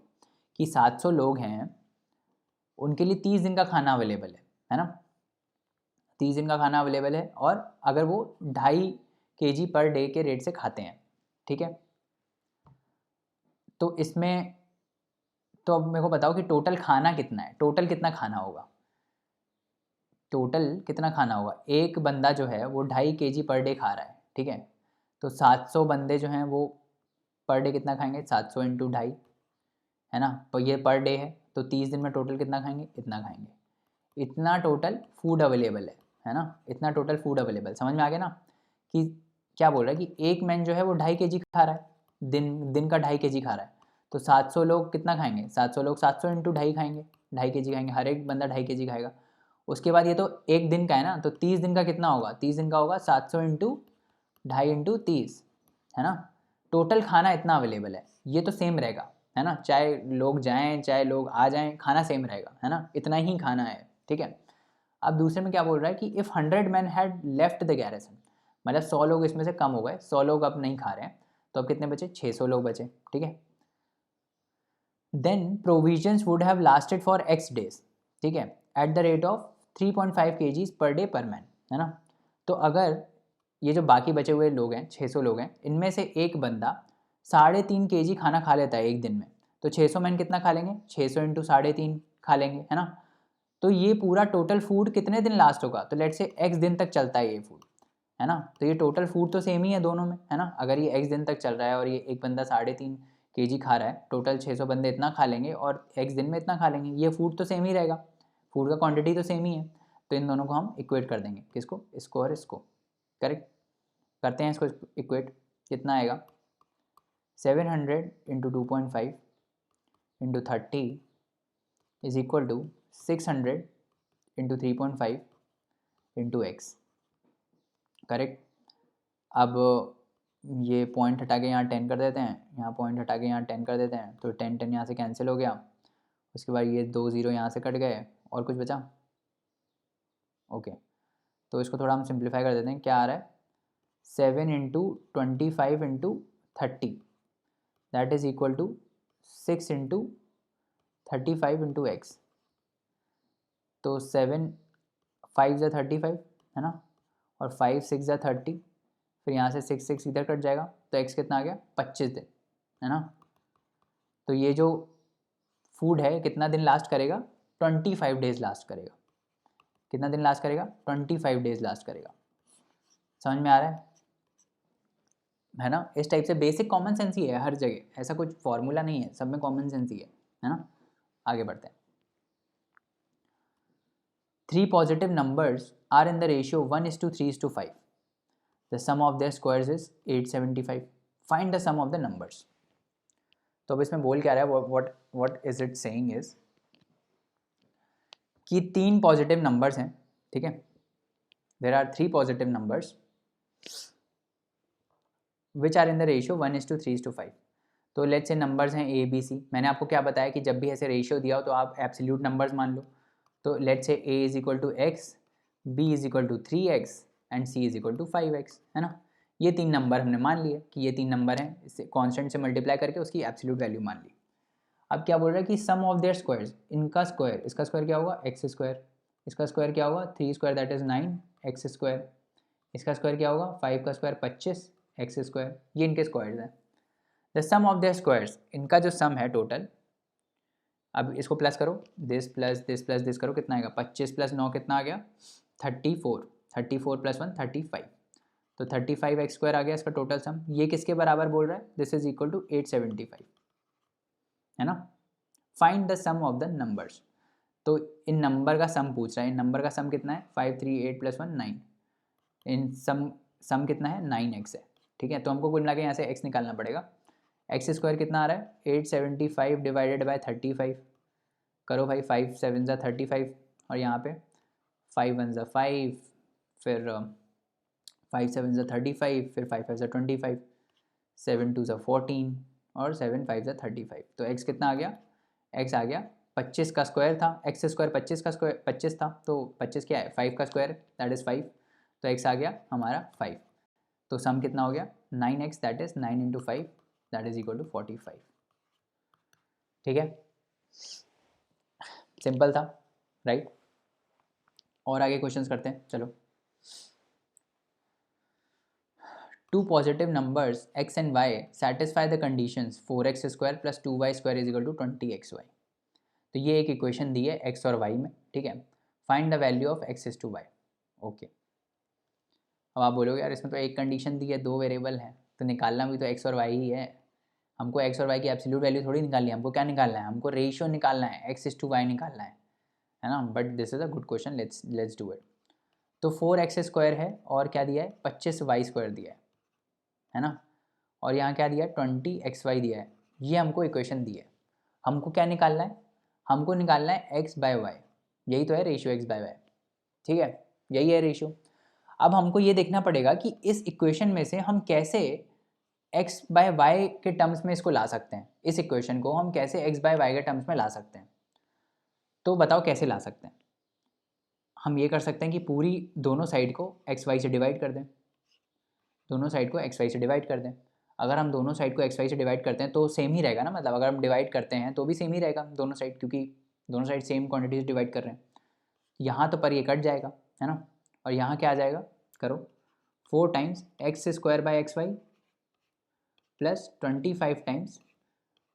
A: कि 700 लोग हैं, उनके लिए 30 दिन का खाना अवेलेबल है ना। 30 दिन का खाना अवेलेबल है, और अगर वो 2.5 kg पर डे के रेट से खाते हैं, ठीक है। तो इसमें तो अब मेरे को बताओ कि टोटल खाना कितना है, टोटल कितना खाना होगा, टोटल कितना खाना होगा। एक बंदा जो है वो 2.5 kg पर डे खा रहा है, ठीक है। तो 700 बंदे जो हैं वो पर डे कितना खाएंगे, 700 इंटू 2.5, है ना। तो ये पर डे है, तो 30 दिन में टोटल कितना खाएंगे, इतना खाएंगे। इतना टोटल फूड अवेलेबल है ना, इतना टोटल फूड अवेलेबल। समझ में आ गया ना कि क्या बोल रहा है कि एक मैन जो है वो 2.5 kg खा रहा है, दिन का 2.5 kg खा रहा है। तो 700 लोग कितना खाएंगे, 700 लोग 700 इंटू 2.5 खाएंगे, 2.5 kg खाएंगे, हर एक बंदा 2.5 kg खाएगा। उसके बाद ये तो एक दिन का है ना, तो 30 दिन का कितना होगा, 30 दिन का होगा 700 इंटू 2.5 इंटू 30, है ना। टोटल खाना इतना अवेलेबल है, ये तो सेम रहेगा, है ना, चाहे लोग जाएं चाहे लोग आ जाएं, खाना सेम रहेगा, है ना, इतना ही खाना है, ठीक है। अब दूसरे में क्या बोल रहा है कि if 100 man had left the garrison, मतलब 100 लोग इसमें से कम हो गए, 100 लोग अब नहीं खा रहे हैं, तो अब कितने बचे, 600 लोग बचे, ठीक है। Then provisions would have lasted for X days, ठीक है, at the rate of 3.5 kgs per day per man, है ना। तो अगर ये जो बाकी बचे हुए लोग हैं, 600 लोग हैं, इनमें से एक बंदा 3.5 kg खाना खा लेता है एक दिन में, तो 600 मैन कितना खा लेंगे, 600 इंटू 3.5 खा लेंगे, है ना। तो ये पूरा टोटल फूड कितने दिन लास्ट होगा, तो लेट से एक्स दिन तक चलता है ये फूड, है ना। तो ये टोटल फूड तो सेम ही है दोनों में, है ना। अगर ये एक्स दिन तक चल रहा है और ये एक बंदा 3.5 kg खा रहा है, टोटल 600 बंदे इतना खा लेंगे और एक्स दिन में इतना खा लेंगे, ये फूड तो सेम ही रहेगा, फूड का क्वांटिटी तो सेम ही है। तो इन दोनों को हम इक्वेट कर देंगे, किसको, इसको और इसको, करेक्ट। करते हैं इसको इक्वेट, कितना आएगा, 700 into 2.5 into 30 is equal to 600 into 3.5 into X, correct. अब ये पॉइंट हटा के यहाँ 10 कर देते हैं, यहाँ पॉइंट हटा के यहाँ 10 कर देते हैं, तो 10 10 यहाँ से कैंसिल हो गया। उसके बाद ये 2 0 यहाँ से कट गए, और कुछ बचा, ओके। तो इसको थोड़ा हम सिंप्लीफाई कर देते हैं, क्या आ रहा है, 7 into 25 into 30 that is equal to 6 into 35 into X. तो 7 5 ज़ा 35, है ना, और 5 6 ज़ा 30, फिर यहाँ से 6 6 इधर कट जाएगा, तो एक्स कितना आ गया, 25 दिन, है ना। तो ये जो फूड है कितना दिन लास्ट करेगा, 25 डेज लास्ट करेगा। कितना दिन लास्ट करेगा, 25 डेज लास्ट करेगा। समझ में आ रहा है ना। इस टाइप से बेसिक कॉमन सेंस ही है हर जगह, ऐसा कुछ फॉर्मूला नहीं है, सब में कॉमन सेंस ही है ना। आगे बढ़ते हैं। 3 positive numbers are in the ratio 1:3:5, the sum of their squares is 875, find the sum of the numbers. तो अब इसमें बोल क्या रहा है, what is it saying is कि 3 पॉजिटिव नंबर्स हैं, ठीक है, there are 3 positive numbers which are in the ratio 1:3:5। तो लेट्स से नंबर्स हैं ए बी सी। मैंने आपको क्या बताया कि जब भी ऐसे रेशियो दिया हो तो आप एब्सोल्यूट नंबर्स मान लो। तो let's say A is equal to X, B is equal to 3x and C is equal to 5x, है ना। ये 3 नंबर हमने मान लिए कि ये 3 नंबर हैं, इससे कॉन्स्टेंट से मल्टीप्लाई करके उसकी एब्सोल्यूट वैल्यू मान ली। अब क्या बोल रहा है कि सम ऑफ देयर स्क्वायर्स, इनका स्क्वायर, इसका स्क्वायर क्या होगा, एक्स स्क्वायर, इसका स्क्वायर क्या होगा, 3 square that is 9 x square, इसका स्क्वायर क्या होगा, 5 का स्क्वायर 25 एक्स स्क्वायर, ये इनके स्क्वायर्स हैं। The sum of their squares, इनका जो सम है टोटल, अब इसको प्लस करो, दिस प्लस दिस करो, कितना आएगा, 25 + 9 कितना आ गया, 34, 34 + 1 35, तो 35 एक्स स्क्वायर आ गया इसका टोटल सम। ये किसके बराबर बोल रहा है, दिस इज इक्वल टू 875, है ना। Find the sum of the numbers. तो इन नंबर का सम पूछ रहा है, इन नंबर का सम कितना है, 5 3 8 + 1 9, इन सम कितना है, 9x है, ठीक है। तो हमको कुल मिला के यहाँ से x निकालना पड़ेगा। एक्स स्क्वायर कितना आ रहा है, 875 डिवाइडेड बाय 35, करो भाई, 5 7 ज़ा 35, और यहाँ पे 5 1 ज़ा 5, फिर 5 7 ज़ा 35, फिर 5 5 ज़ा 25, 7 2 ज़ा 14, और 7 5 ज़ा 35। तो x कितना आ गया, x आ गया 25 का स्क्वायर था, एक्स स्क्वायर 25 का स्क्वायर 25 था, तो 25 क्या है, 5 का स्क्वायर दैट इज़ 5, तो x आ गया हमारा 5। तो सम कितना हो गया, 9x that is 9 into 5 that is equal to 45, ठीक है, सिंपल था, राइट। और आगे क्वेश्चंस करते हैं, चलो। Two positive numbers x and y satisfy the conditions 4x² + 2y² = 20xy। तो ये एक इक्वेशन दी है x और y में, ठीक है। Find the value of x is to y। Okay, अब आप बोलोगे यार इसमें तो एक कंडीशन दी है, दो वेरिएबल हैं, तो निकालना भी तो x और y ही है। हमको x और y की एब्सोल्यूट वैल्यू थोड़ी निकालनी है, हमको क्या निकालना है, हमको रेशियो निकालना है, x इज टू y निकालना है ना। But this is a good question, let's do it. तो 4x² है और क्या दिया है, 25y² दिया है ना। और यहाँ क्या दिया है, 20xy दिया है। ये हमको इक्वेशन दी है। हमको क्या निकालना है, हमको निकालना है x/y। यही तो है रेशियो x/y, ठीक है, यही है रेशियो। अब हमको ये देखना पड़ेगा कि इस इक्वेशन में से हम कैसे x/y के टर्म्स में इसको ला सकते हैं। इस इक्वेशन को हम कैसे x/y के टर्म्स में ला सकते हैं, तो बताओ कैसे ला सकते हैं। हम ये कर सकते हैं कि पूरी दोनों साइड को xy से डिवाइड कर दें, दोनों साइड को xy से डिवाइड कर दें। अगर हम दोनों साइड को xy से डिवाइड करते हैं तो सेम ही रहेगा ना, मतलब अगर हम डिवाइड करते हैं तो भी सेम ही रहेगा दोनों साइड, क्योंकि दोनों साइड सेम क्वांटिटी से डिवाइड कर रहे हैं। यहाँ तो पर ये कट जाएगा, है ना। और यहाँ क्या आ जाएगा, करो 4 times x² / xy plus 25 times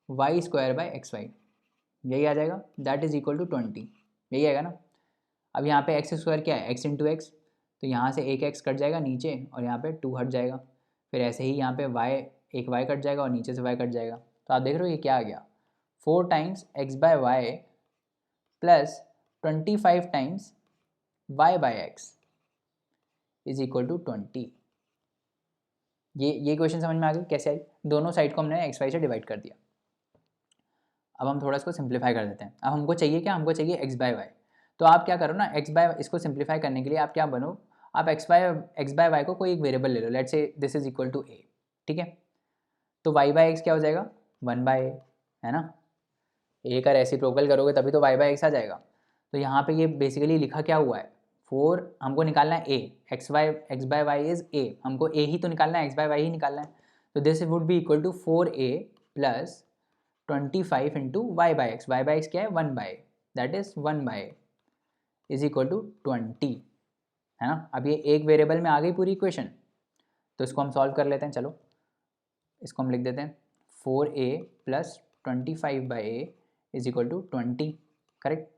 A: y² / xy, यही आ जाएगा। दैट इज इक्वल टू 20, यही आएगा ना। अब यहाँ पे x² क्या है, x इंटू एक्स, तो यहाँ से एक x कट जाएगा नीचे और यहाँ पे 2 हट जाएगा। फिर ऐसे ही यहाँ पे एक y कट जाएगा और नीचे से y कट जाएगा। तो आप देख रहे हो ये क्या आ गया, 4 times x/y plus 25 times y/x is equal to 20। ये क्वेश्चन समझ में आ गई कैसे आई, दोनों साइड को हमने xy से डिवाइड कर दिया। अब हम थोड़ा इसको सिंप्लीफाई कर देते हैं। अब हमको चाहिए क्या, हमको चाहिए x/y। तो आप क्या करो ना, इसको सिंप्लीफाई करने के लिए आप क्या बनो, आप x/y को कोई एक वेरिएबल ले लो, let's say this is equal to a, ठीक है। तो y/x क्या हो जाएगा, 1/a, है ना। a का रेसिप्रोकल करोगे तभी तो y/x आ जाएगा। तो यहाँ पे ये बेसिकली लिखा क्या हुआ है, 4 हमको निकालना है a, x/y इज a, हमको a ही तो निकालना है, x/y ही निकालना है। तो this would be equal to 4a plus 25 into y/x, y/x क्या है 1/a, that is 1/a is equal to 20, है ना। अब ये एक वेरिएबल में आ गई पूरी इक्वेशन, तो इसको हम सॉल्व कर लेते हैं। चलो इसको हम लिख देते हैं 4a plus 25/a is equal to 20, correct.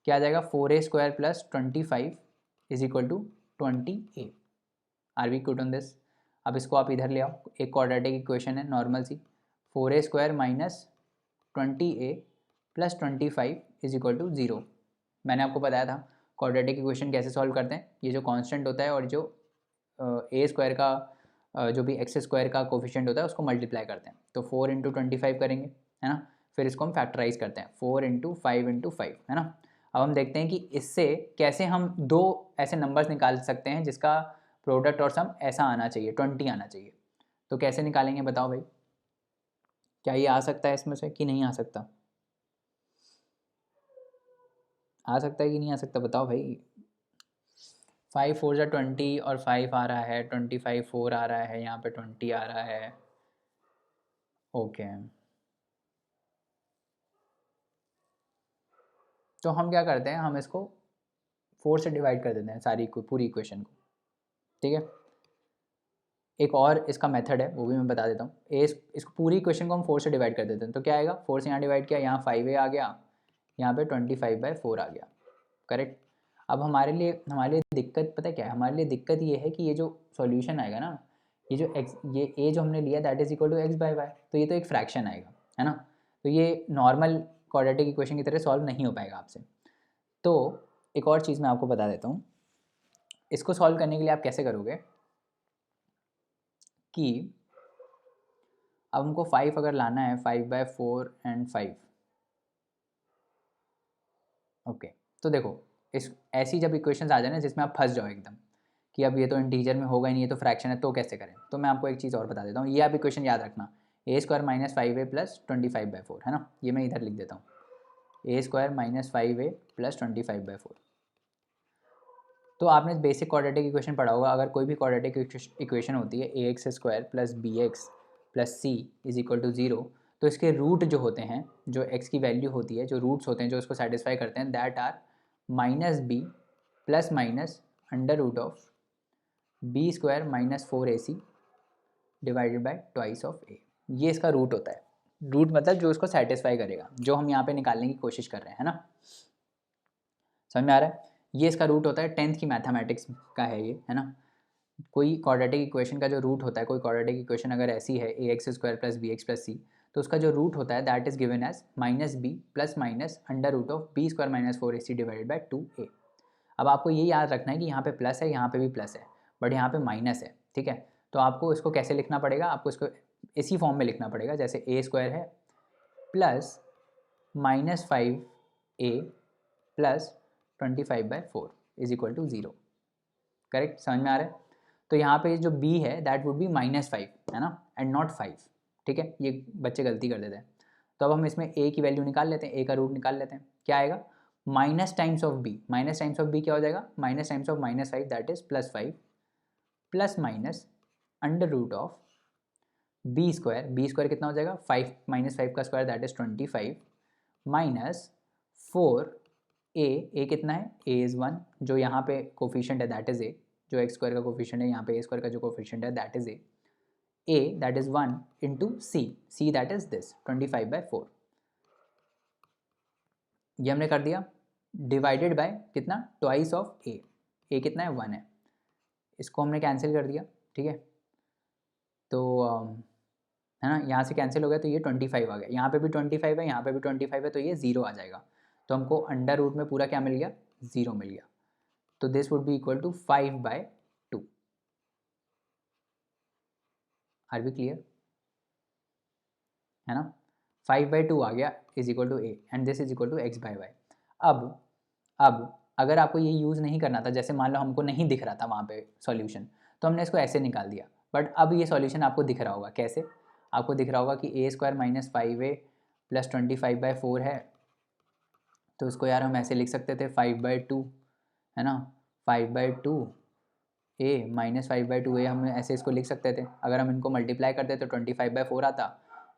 A: क्या आ जाएगा, 4a² plus 25 is equal to 20a। Are we good on this. अब इसको आप इधर ले आओ, एक क्वाड्रेटिक इक्वेशन है नॉर्मल सी, 4a² minus 20a plus 25 is equal to 0। मैंने आपको बताया था क्वाड्रेटिक इक्वेशन कैसे सॉल्व करते हैं, ये जो कांस्टेंट होता है और जो a² का जो भी x² का कोफिशिएंट होता है उसको मल्टीप्लाई करते हैं। तो 4 इंटू 25 करेंगे, है ना। फिर इसको हम फैक्टराइज करते हैं, 4 इंटू 5 इंटू 5, है ना। अब हम देखते हैं कि इससे कैसे हम दो ऐसे नंबर्स निकाल सकते हैं जिसका प्रोडक्ट और सम ऐसा आना चाहिए, 20 आना चाहिए। तो कैसे निकालेंगे बताओ भाई, क्या ये आ सकता है इसमें से कि नहीं आ सकता, आ सकता है कि नहीं आ सकता, बताओ भाई। 5 4 जा 20 और 5 आ रहा है, 25 4 आ रहा है, यहाँ पे 20 आ रहा है, ओके। तो हम क्या करते हैं, हम इसको 4 से डिवाइड कर देते हैं सारी पूरी इक्वेशन को, ठीक है। एक और इसका मेथड है वो भी मैं बता देता हूँ। इसको पूरी इक्वेशन को हम 4 से डिवाइड कर देते हैं, तो क्या आएगा, 4 से यहाँ डिवाइड किया, यहाँ 5a आ गया, यहाँ पे 25/4 आ गया, करेक्ट। अब हमारे लिए दिक्कत पता है क्या है, हमारे लिए दिक्कत ये है कि ये जो सॉल्यूशन आएगा ना, ये जो x, ये a जो हमने लिया that is equal to x/y, तो ये तो एक फ्रैक्शन आएगा, है ना। तो ये नॉर्मल क्वाड्रेटिक इक्वेशन की तरह सॉल्व नहीं हो पाएगा आपसे। तो एक और चीज़ मैं आपको बता देता हूँ, इसको सॉल्व करने के लिए आप कैसे करोगे कि अब हमको 5 अगर लाना है, 5/4 एंड 5, ओके। तो देखो इस ऐसी जब इक्वेशंस आ जाए ना जिसमें आप फंस जाओ एकदम कि अब ये तो इंटीजर में होगा ही नहीं, ये तो फ्रैक्शन है, तो कैसे करें। तो मैं आपको एक चीज़ और बता देता हूँ, ये आप इक्वेशन याद रखना, a² माइनस 5a प्लस 25/4, है ना। ये मैं इधर लिख देता हूँ, a² माइनस 5a प्लस 25/4। तो आपने बेसिक क्वाड्रेटिक इक्वेशन पढ़ा होगा, अगर कोई भी क्वाड्रेटिक इक्वेशन होती है ax² plus bx plus c is equal to 0, तो इसके रूट जो होते हैं, जो x की वैल्यू होती है, जो रूट्स होते हैं जो इसको सेटिस्फाई करते हैं, that are -b plus minus under root of B square minus 4ac divided by twice of a. ये इसका रूट होता है। रूट मतलब जो इसको सेटिस्फाई करेगा, जो हम यहाँ पे निकालने की कोशिश कर रहे हैं, है ना। समझ में आ रहा है। ये इसका रूट होता है। 10th की मैथमेटिक्स का है ये, है ना। कोई क्वाड्रेटिक इक्वेशन का जो रूट होता है, कोई क्वाड्रेटिक इक्वेशन अगर ऐसी है a x square plus b x plus c, तो उसका जो रूट होता है that is given as minus b plus minus under root of B square minus 4ac divided by 2a। अब आपको ये याद रखना है कि यहाँ पे प्लस है, यहाँ पे भी प्लस है, बट यहाँ पे माइनस है, ठीक है। तो आपको इसको कैसे लिखना पड़ेगा, आपको इसको इसी फॉर्म में लिखना पड़ेगा, जैसे ए स्क्वायर है plus minus 5a plus 25/4 is equal to 0। Correct, समझ में आ रहा है। तो यहाँ पे जो b है दैट वुड बी -5, है ना, एंड नॉट 5, ठीक है। ये बच्चे गलती कर देते हैं। तो अब हम इसमें a की वैल्यू निकाल लेते हैं, a का रूट निकाल लेते हैं। क्या आएगा, minus times of b, minus times of b क्या हो जाएगा, minus times of -5 that is +5 plus minus under root of B square कितना हो जाएगा, 5 माइनस 5 का square that is 25 minus 4a कितना है, a इज़ 1, जो यहाँ पे कोफिशिएंट है दैट इज़ a, जो एक्स स्क्वायर का कोफिशिएंट है यहाँ पे a स्क्वायर का जो कोफिशिएंट है that is a that is 1 into c that is this 25/4। ये हमने कर दिया, डिवाइडेड बाय कितना, ट्वाइस ऑफ a कितना है, 1 है। इसको हमने कैंसिल कर दिया, ठीक है। तो है ना, यहाँ से कैंसिल हो गया तो ये 25 आ गया, यहाँ पे भी 25 है, यहाँ पे भी 25 है, तो ये 0 आ जाएगा। तो हमको अंडर रूट में पूरा क्या मिल गया, 0 मिल गया। तो this would be equal to 5/2। Are be clear, है ना। 5/2 आ गया is equal to a and this is equal to x/y। अब अगर आपको ये यूज़ नहीं करना था, जैसे मान लो हमको नहीं दिख रहा था वहाँ पे सॉल्यूशन, तो हमने इसको ऐसे निकाल दिया, बट अब ये सॉल्यूशन आपको दिख रहा होगा। कैसे, आपको दिख रहा होगा कि a square minus 5a plus 25/4 है, तो उसको यार हम ऐसे लिख सकते थे 5/2, है ना, 5/2 a माइनस 5/2a, हम ऐसे इसको लिख सकते थे। अगर हम इनको मल्टीप्लाई करते तो 25/4 आता,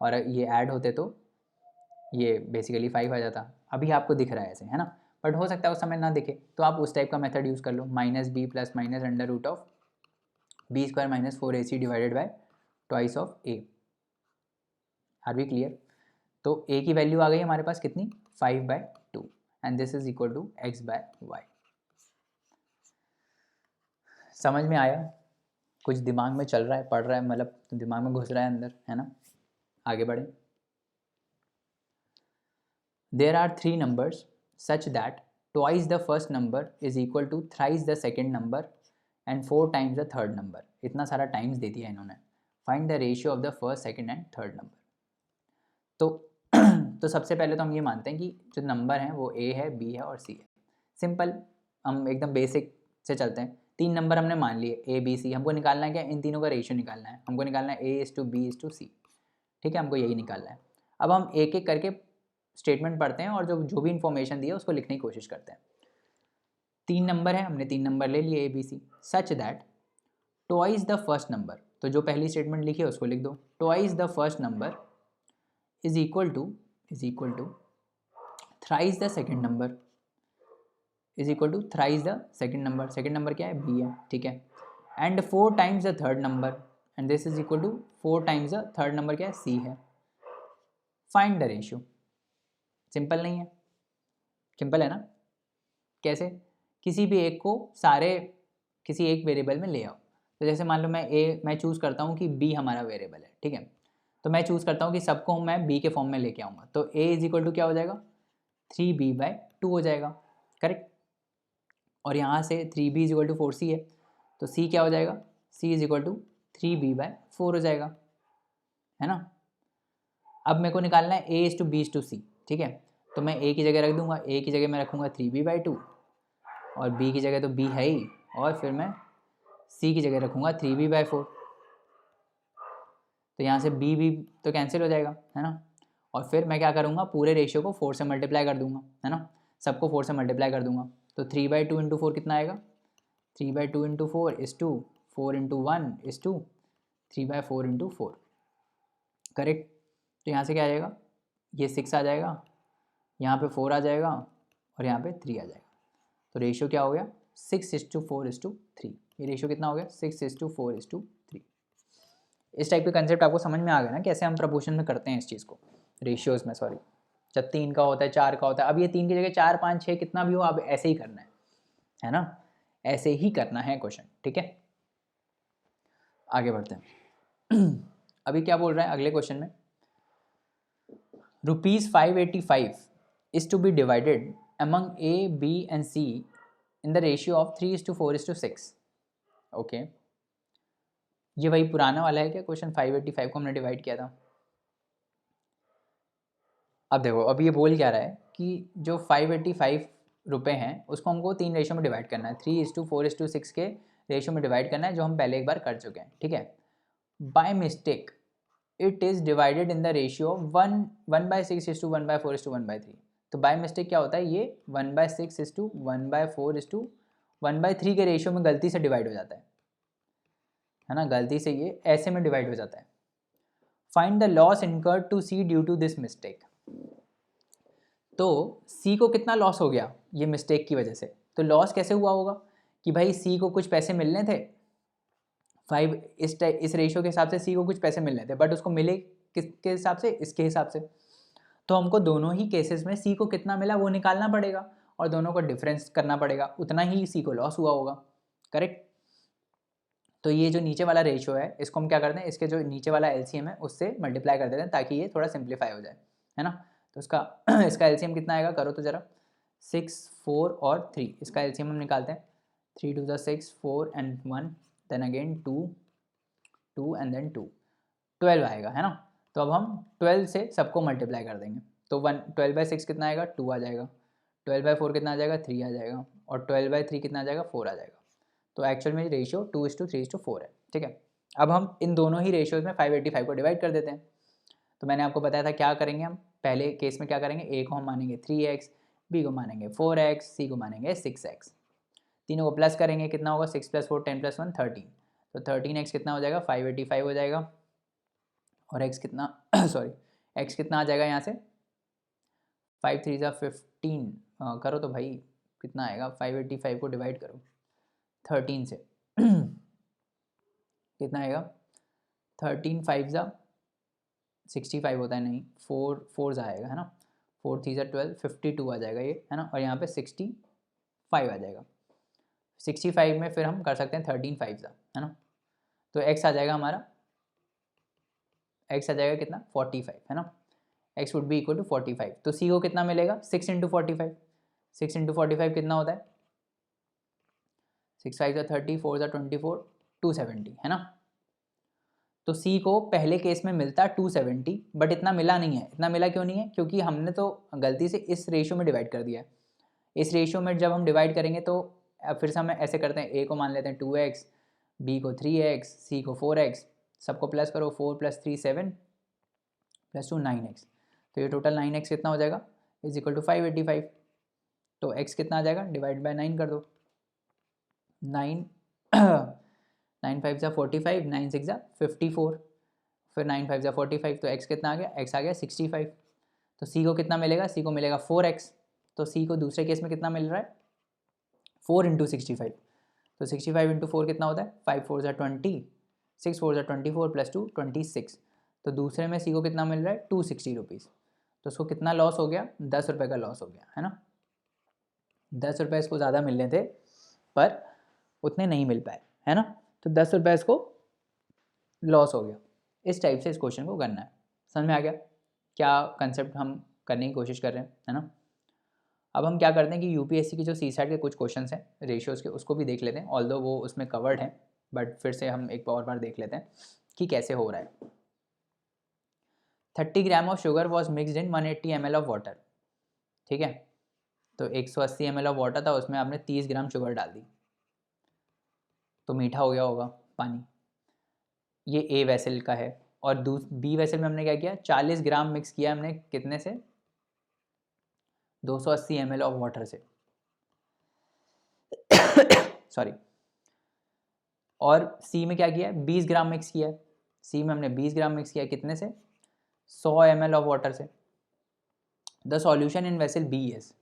A: और ये ऐड होते तो ये बेसिकली 5 आ जाता। अभी आपको दिख रहा है ऐसे, है ना, बट हो सकता है उस समय ना दिखे, तो आप उस टाइप का मेथड यूज़ कर लो, minus b plus minus under root of B square minus 4ac divided by twice of a। Are we clear. तो a की वैल्यू आ गई हमारे पास कितनी, 5/2 and this is equal to x/y। समझ में आया, कुछ दिमाग में चल रहा है, पढ़ रहा है, मतलब दिमाग में घुस रहा है अंदर, है ना। आगे बढ़े। There are three numbers such that twice the first number is equal to thrice the second number and 4 times the third number। इतना सारा टाइम्स दे दिया इन्होंने। Find the ratio of the first, second and third number। तो तो सबसे पहले तो हम ये मानते हैं कि जो नंबर हैं वो a है, b है और c है। सिंपल, हम एकदम बेसिक से चलते हैं। 3 नंबर हमने मान लिए a b c, हमको निकालना है क्या, इन तीनों का रेशियो निकालना है। हमको निकालना है a:b:c, ठीक है, हमको यही निकालना है। अब हम एक एक करके स्टेटमेंट पढ़ते हैं और जो भी इंफॉर्मेशन दी है उसको लिखने की कोशिश करते हैं। 3 नंबर है, हमने 3 नंबर ले लिए a b c, such that twice the first number, तो जो पहली स्टेटमेंट लिखी है उसको लिख दो, twice the first number is equal to thrice the second number, is equal to thrice the second number. Second number क्या है, b है, ठीक है। And 4 times the third number, and this is equal to 4 times the third number क्या है, c है। Find the ratio. सिंपल नहीं है, सिंपल है ना। कैसे, किसी भी एक को किसी एक वेरिएबल में ले आओ। तो जैसे मान लो मैं चूज़ करता हूँ कि b हमारा वेरिएबल है, ठीक है। तो मैं चूज़ करता हूँ कि सबको मैं b के फॉर्म में लेके आऊँगा, तो a इज इक्वल टू क्या हो जाएगा, 3b/2 हो जाएगा, करेक्ट। और यहाँ से 3b is equal to 4c है, तो c क्या हो जाएगा, c is equal to 3b/4 हो जाएगा, है ना। अब मेरे को निकालना है a:b:c, ठीक है। तो मैं a की जगह रख दूंगा, a की जगह मैं रखूँगा 3b/2, और b की जगह तो b है ही, और फिर मैं c की जगह रखूँगा 3b/4। तो यहाँ से b तो कैंसिल हो जाएगा, है ना। और फिर मैं क्या करूँगा, पूरे रेशियो को 4 से मल्टीप्लाई कर दूंगा, है ना, सबको 4 से मल्टीप्लाई कर दूंगा। तो 3/2 इंटू 4 कितना आएगा, 3/2 into 4 is 2, 4 into 1 is 2, 3/4 into 4, correct. तो यहाँ से क्या आ जाएगा, ये 6 आ जाएगा, यहाँ पे 4 आ जाएगा, और यहाँ पे 3 आ जाएगा। तो रेशियो क्या हो गया, 6:4:3। ये रेशियो कितना हो गया 6:4:3। इस टाइप के कंसेप्ट आपको समझ में आ गया ना, कैसे हम प्रपोर्शन में करते हैं इस चीज़ को, रेशियोज़ में सॉरी। जब 3 का होता है 4 का होता है, अब ये 3 की जगह 4 5 6 कितना भी हो अब ऐसे ही करना है ना, ऐसे ही करना है क्वेश्चन, ठीक है। आगे बढ़ते हैं। अभी क्या बोल रहा है अगले क्वेश्चन में, ₹585 is to be divided among A, B and C in the ratio of 3:4:6। Okay, ये वही पुराना वाला है क्या क्वेश्चन, 585 को हमने डिवाइड किया था। अब देखो अब ये बोल क्या रहा है कि जो 585 रुपये हैं उसको हमको 3 रेशियो में डिवाइड करना है, 3:4:6 के रेशियो में डिवाइड करना है, जो हम पहले एक बार कर चुके हैं, ठीक है। By mistake it is divided in the ratio 1/6:1/4:1/3। तो बाय मिस्टेक क्या होता है, ये 1/6:1/4:1/3 के रेशियो में गलती से डिवाइड हो जाता है ना, गलती से ये ऐसे में डिवाइड हो जाता है। Find the loss incurred to C due to this mistake. तो सी को कितना लॉस हो गया ये मिस्टेक की वजह से, तो लॉस कैसे हुआ होगा कि भाई सी को कुछ पैसे मिलने थे 5, इस रेशियो के हिसाब से सी को कुछ पैसे मिलने थे, बट उसको मिले किसके हिसाब से, इसके हिसाब से। तो हमको दोनों ही केसेस में सी को कितना मिला वो निकालना पड़ेगा और दोनों को डिफरेंस करना पड़ेगा, उतना ही सी को लॉस हुआ होगा, करेक्ट। तो ये जो नीचे वाला रेशियो है इसको हम क्या करते हैं, इसके जो नीचे वाला एलसीएम है उससे मल्टीप्लाई कर देते हैं ताकि ये थोड़ा सिंप्लीफाई हो जाए, है ना। तो इसका एलसीएम कितना आएगा, करो तो ज़रा, 6, 4 और 3, इसका एलसीएम हम निकालते हैं। 3 2 6, 4 and 1, then again 2 and then 2, 12 आएगा, है ना। तो अब हम 12 से सबको मल्टीप्लाई कर देंगे, तो 12/6 कितना आएगा, 2 आ जाएगा। 12/4 कितना आ जाएगा, 3 आ जाएगा। और 12/3 कितना आ जाएगा, 4 आ जाएगा। तो एक्चुअल में रेशियो 2:3:4 है, ठीक है। अब हम इन दोनों ही रेशियोज में 585 को डिवाइड कर देते हैं। तो मैंने आपको बताया था क्या करेंगे हम, पहले केस में क्या करेंगे, ए को हम मानेंगे 3x, बी को मानेंगे 4x, सी को मानेंगे 6x। तीनों को प्लस करेंगे, कितना होगा, 6 + 4 10 + 1 13। तो 13x कितना हो जाएगा, 585 हो जाएगा। और x कितना सॉरी x कितना आ जाएगा यहाँ से, 5 3 = 15, करो तो भाई कितना आएगा, 585 को डिवाइड करो 13 से कितना आएगा, 13 5 ज़ा 65 होता है, नहीं 4 4 आएगा, है ना। 4 3 ज़ा 12, 52 आ जाएगा ये, है ना। और यहाँ पे 65 आ जाएगा। 65 में फिर हम कर सकते हैं 13 5 ज़ा, है ना। तो x आ जाएगा हमारा, x आ जाएगा कितना, 45, है ना। x would be equal to 45। तो c को कितना मिलेगा, 6 × 45, 6 × 45 कितना होता है, 6 5 ज़ा 30, 4 ज़ा 24, 270, है ना। तो C को पहले केस में मिलता 270, बट इतना मिला नहीं है। इतना मिला क्यों नहीं है, क्योंकि हमने तो गलती से इस रेशियो में डिवाइड कर दिया है। इस रेशियो में जब हम डिवाइड करेंगे तो फिर से हम ऐसे करते हैं, A को मान लेते हैं 2x, B को 3x, C को 4x, सबको प्लस करो, 4 + 3 7 + 2 9x। तो ये टोटल 9x कितना हो जाएगा, = 585। तो x कितना आ जाएगा, डिवाइड बाय 9 कर दो, 9 9 5 ज़ा 45, 9 6 ज़ा 54, फिर 9 5 ज़ा 45, तो x कितना आ गया, x आ गया 65। तो c को कितना मिलेगा, c को मिलेगा 4x। तो c को दूसरे केस में कितना मिल रहा है, 4 × 65। तो 65 × 4 कितना होता है, 5 4 ज़ा 20, 6 4 ज़ा 24 + 2 26। तो दूसरे में c को कितना मिल रहा है, 260 रुपीज़। तो उसको कितना लॉस हो गया, 10 रुपये का लॉस हो गया, है ना। 10 रुपये इसको ज़्यादा मिलने थे पर उतने नहीं मिल पाए, है ना। तो 10 रुपये इसको लॉस हो गया। इस टाइप से इस क्वेश्चन को करना है। समझ में आ गया क्या कंसेप्ट हम करने की कोशिश कर रहे हैं, है ना। अब हम क्या करते हैं कि यूपीएससी की जो सीसैट के कुछ क्वेश्चंस हैं रेशियोज़ के, उसको भी देख लेते हैं। ऑल्दो वो उसमें कवर्ड हैं, बट फिर से हम एक और बार देख लेते हैं कि कैसे हो रहा है। 30 gram of sugar was mixed in 180 ml of water, ठीक है। तो 180 ml ऑफ वाटर था, उसमें आपने 30 ग्राम शुगर डाल दी, तो मीठा हो गया होगा पानी। ये ए वेसल का है। और बी वेसल में हमने क्या किया, 40 ग्राम मिक्स किया हमने, कितने से, 280 ml ऑफ वाटर से सॉरी। और सी में क्या किया, 20 ग्राम मिक्स किया है। सी में हमने 20 ग्राम मिक्स किया, कितने से, 100 ml ऑफ वाटर से। The solution in vessel B is,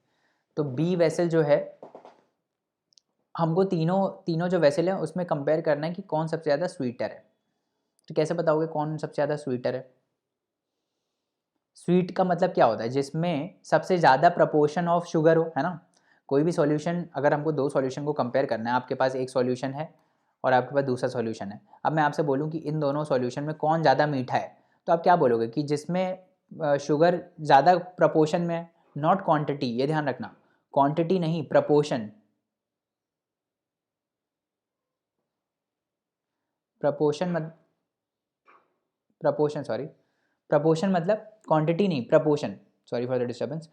A: तो बी वेसल जो है हमको तीनों तीनों जो वेसल हैं उसमें कंपेयर करना है कि कौन सबसे ज़्यादा स्वीटर है। तो कैसे बताओगे कौन सबसे ज़्यादा स्वीटर है? स्वीट का मतलब क्या होता है? जिसमें सबसे ज़्यादा प्रपोर्शन ऑफ शुगर हो, है ना। कोई भी सॉल्यूशन, अगर हमको दो सॉल्यूशन को कंपेयर करना है, आपके पास एक सॉल्यूशन है और आपके पास दूसरा सॉल्यूशन है। अब मैं आपसे बोलूँ कि इन दोनों सॉल्यूशन में कौन ज़्यादा मीठा है, तो आप क्या बोलोगे कि जिसमें शुगर ज़्यादा प्रपोर्शन में है, नॉट क्वांटिटी, ये ध्यान रखना, क्वांटिटी नहीं, प्रपोर्शन। प्रपोर्शन सॉरी, प्रपोर्शन मतलब क्वांटिटी नहीं, proportion. Sorry for the disturbance.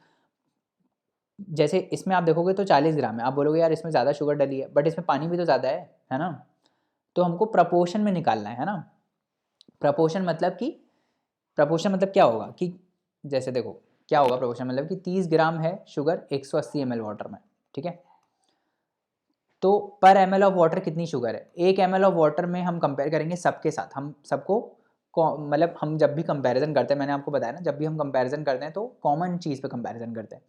A: जैसे इसमें आप देखोगे तो 40 ग्राम है, आप बोलोगे यार इसमें ज़्यादा शुगर डली है, बट इसमें पानी भी तो ज़्यादा है ना। तो हमको प्रपोर्शन में निकालना है ना। प्रपोर्शन मतलब कि, प्रपोर्शन मतलब क्या होगा कि जैसे देखो क्या होगा, प्रपोर्शन मतलब कि 30 ग्राम है शुगर 180 ml वाटर में, ठीक है। तो पर ml ऑफ वाटर कितनी शुगर है? 1 ml ऑफ वाटर में हम कंपेयर करेंगे सबके साथ, हम सबको मतलब हम जब भी कंपैरिजन करते हैं, मैंने आपको बताया ना, जब भी हम कंपैरिजन करते हैं तो कॉमन चीज़ पे कंपैरिजन करते हैं।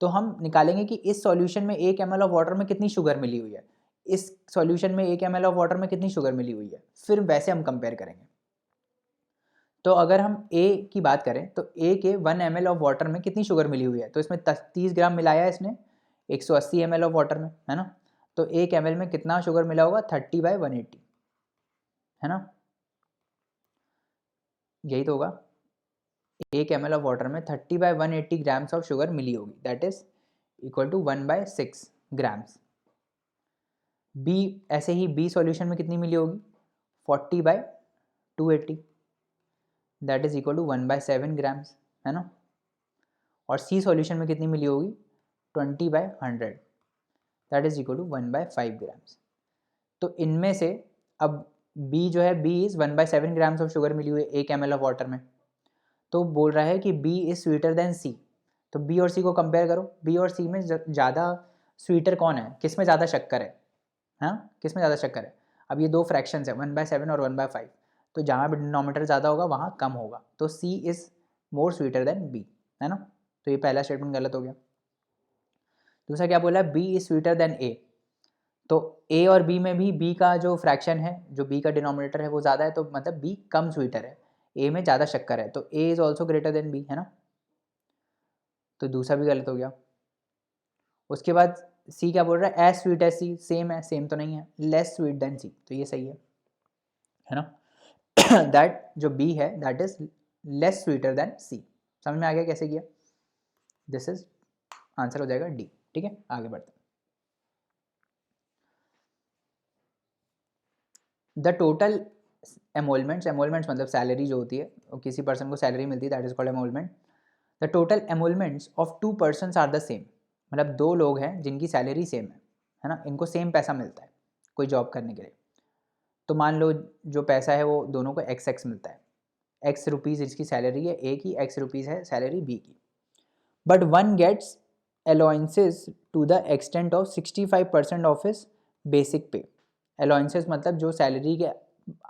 A: तो हम निकालेंगे कि इस सॉल्यूशन में 1 ml ऑफ वाटर में कितनी शुगर मिली हुई है, इस सॉल्यूशन में 1 ml ऑफ वाटर में कितनी शुगर मिली हुई है, फिर वैसे हम कंपेयर करेंगे। तो अगर हम ए की बात करें तो ए के 1 ml ऑफ वाटर में कितनी शुगर मिली हुई है, तो इसमें 30 ग्राम मिलाया है इसने 180 ml ऑफ वाटर में, है ना। तो 1 ml में कितना शुगर मिला होगा, 30/180, है ना। यही तो होगा, 1 ml ऑफ वाटर में 30/180 ग्राम्स ऑफ शुगर मिली होगी, that is equal to 1/6 grams. B, ऐसे ही बी सॉल्यूशन में कितनी मिली होगी, 40/280, that is equal to 1/7 grams, है ना। और सी सॉल्यूशन में कितनी मिली होगी, 20/100, that is equal to 1/5 grams. तो इनमें से अब बी जो है, b is 1/7 grams of sugar मिली हुई है 1 ml ऑफ वाटर में, तो बोल रहा है कि बी इज़ स्वीटर देन सी। तो बी और सी को कंपेयर करो, बी और सी में ज़्यादा स्वीटर कौन है, किस में ज़्यादा शक्कर है, हाँ किस में ज़्यादा शक्कर है। अब ये दो फ्रैक्शंस है 1/7 और 1/5, तो जहाँ भी डिनोमीटर ज़्यादा होगा वहाँ कम होगा, तो c is more sweeter than B, है ना। तो ये पहला स्टेटमेंट गलत हो गया। दूसरा क्या बोला है, बी इज़ स्वीटर देन ए। तो ए और बी में भी बी का जो फ्रैक्शन है, जो बी का डिनोमिनेटर है वो ज़्यादा है, तो मतलब बी कम स्वीटर है, ए में ज़्यादा शक्कर है, तो A is also greater than B, है ना। तो दूसरा भी गलत हो गया। उसके बाद सी क्या बोल रहा है, एज स्वीट एज सी, सेम है, सेम तो नहीं है, लेस स्वीट देन सी, तो ये सही है ना। दैट जो बी है that is less sweeter than c. समझ में आ गया कैसे किया? दिस इज आंसर हो जाएगा डी, ठीक है। आगे बढ़ते हैं। द टोटल एमोलमेंट्स, एमोलमेंट्स मतलब सैलरी जो होती है, किसी पर्सन को सैलरी मिलती है, that is called emolument. The total emoluments of 2 persons are the same, मतलब दो लोग हैं जिनकी सैलरी सेम है ना, इनको सेम पैसा मिलता है कोई जॉब करने के लिए। तो मान लो जो पैसा है वो दोनों को एक्स मिलता है, एक्स रुपीज़ इसकी सैलरी है ए की, एक्स रुपीज़ है सैलरी बी की, but one gets allowances to the extent of 65% of his basic pay. Allowances मतलब जो सैलरी के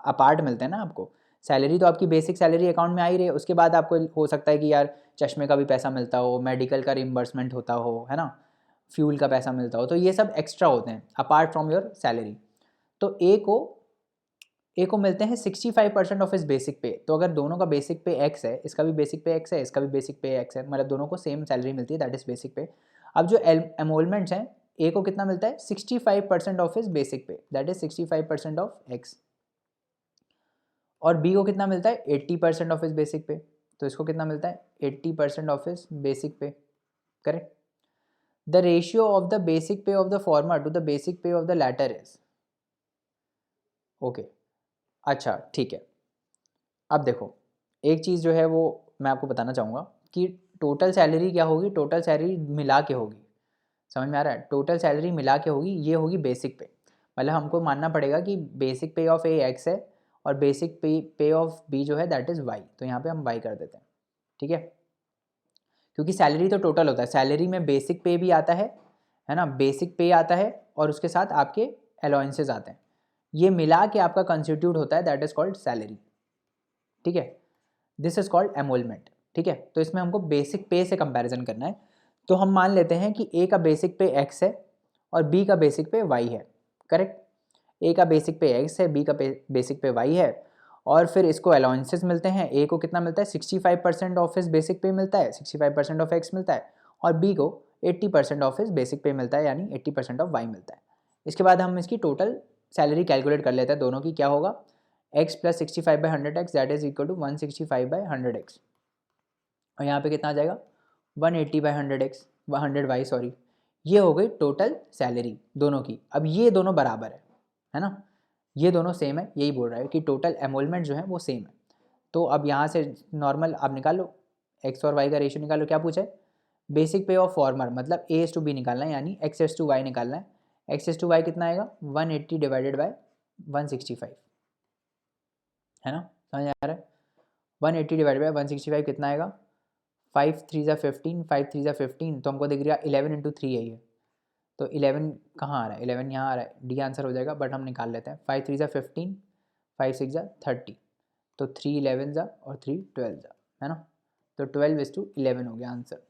A: अपार्ट मिलते हैं ना आपको, सैलरी तो आपकी बेसिक सैलरी अकाउंट में आ ही रही है, उसके बाद आपको हो सकता है कि यार चश्मे का भी पैसा मिलता हो, मेडिकल का रिम्बर्समेंट होता हो, है ना, फ्यूल का पैसा मिलता हो, तो ये सब एक्स्ट्रा होते हैं अपार्ट फ्रॉम योर सैलरी। तो ए को मिलते हैं 65% ऑफ इस बेसिक पे। तो अगर दोनों का बेसिक पे एक्स है, इसका भी बेसिक पे एक्स है, इसका भी बेसिक पे एक्स है, मतलब दोनों को सेम सैलरी मिलती है, दैट इज बेसिक पे। अब जो एमोलमेंट्स हैं, ए को कितना मिलता है, 65% ऑफ इस बेसिक पे, दैट इज 65% ऑफ एक्स, और बी को कितना मिलता है, 80% ऑफ इस बेसिक पे, तो इसको कितना मिलता है, 80% ऑफ इस basic pay, correct. The ratio of the basic pay of the former to the basic pay of the latter is, okay अच्छा ठीक है। अब देखो एक चीज़ जो है वो मैं आपको बताना चाहूँगा कि टोटल सैलरी क्या होगी, टोटल सैलरी मिला के होगी, समझ में आ रहा है, टोटल सैलरी मिला के होगी, ये होगी बेसिक पे। मतलब हमको मानना पड़ेगा कि basic pay of A x है और बेसिक पे ऑफ बी जो है दैट इज़ वाई, तो यहाँ पे हम वाई कर देते हैं, ठीक है। क्योंकि सैलरी तो टोटल होता है, सैलरी में बेसिक पे भी आता है ना, बेसिक पे आता है और उसके साथ आपके अलाउंसेस आते हैं, ये मिला के आपका कंस्टिट्यूट होता है, दैट इज़ कॉल्ड सैलरी, ठीक है। दिस इज कॉल्ड एमोलमेंट, ठीक है। तो इसमें हमको बेसिक पे से कंपैरिजन करना है। तो हम मान लेते हैं कि ए का बेसिक पे एक्स है और बी का बेसिक पे वाई है, करेक्ट। ए का बेसिक पे एक्स है, बी का बेसिक पे वाई है, और फिर इसको अलाउंसेस मिलते हैं। ए को कितना मिलता है, 65% ऑफ हिज बेसिक पे मिलता है, 65% ऑफ एक्स मिलता है, और बी को 80% ऑफ हिज बेसिक पे मिलता है, यानी 80% ऑफ वाई मिलता है। इसके बाद हम इसकी टोटल सैलरी कैलकुलेट कर लेते हैं दोनों की। क्या होगा, X plus 65/100x that is equal to 165/100x, और यहाँ पे कितना आ जाएगा 180/100x 100y सॉरी। ये हो गई टोटल सैलरी दोनों की। अब ये दोनों बराबर है ना, ये दोनों सेम है, यही बोल रहा है कि टोटल एमोलमेंट जो है वो सेम है। तो अब यहाँ से नॉर्मल आप निकाल लो, एक्स और वाई का रेशियो निकालो। क्या पूछा है, बेसिक पे ऑफ फॉर्मर, मतलब ए एस टू बी निकालना है, यानी एक्स एस टू वाई निकालना है। एक्स एस टू वाई कितना आएगा 180 डिवाइडेड बाय 165, है ना, समझ आ रहा है। 180 डिवाइडेड बाय 165 कितना आएगा, 5 3 ज़ा 15, 5 3 ज़ा 15, तो हमको दिख रहा है 11 इंटू 3 है ये। तो 11 कहाँ आ रहा है, 11 यहाँ आ रहा है, डी आंसर हो जाएगा, बट हम निकाल लेते हैं। 5 3 ज़ा 15, 5 6 ज़ा 30, तो 3 11 ज़ा और 3 12 ज़ा, है ना, तो 12:11 हो गया आंसर।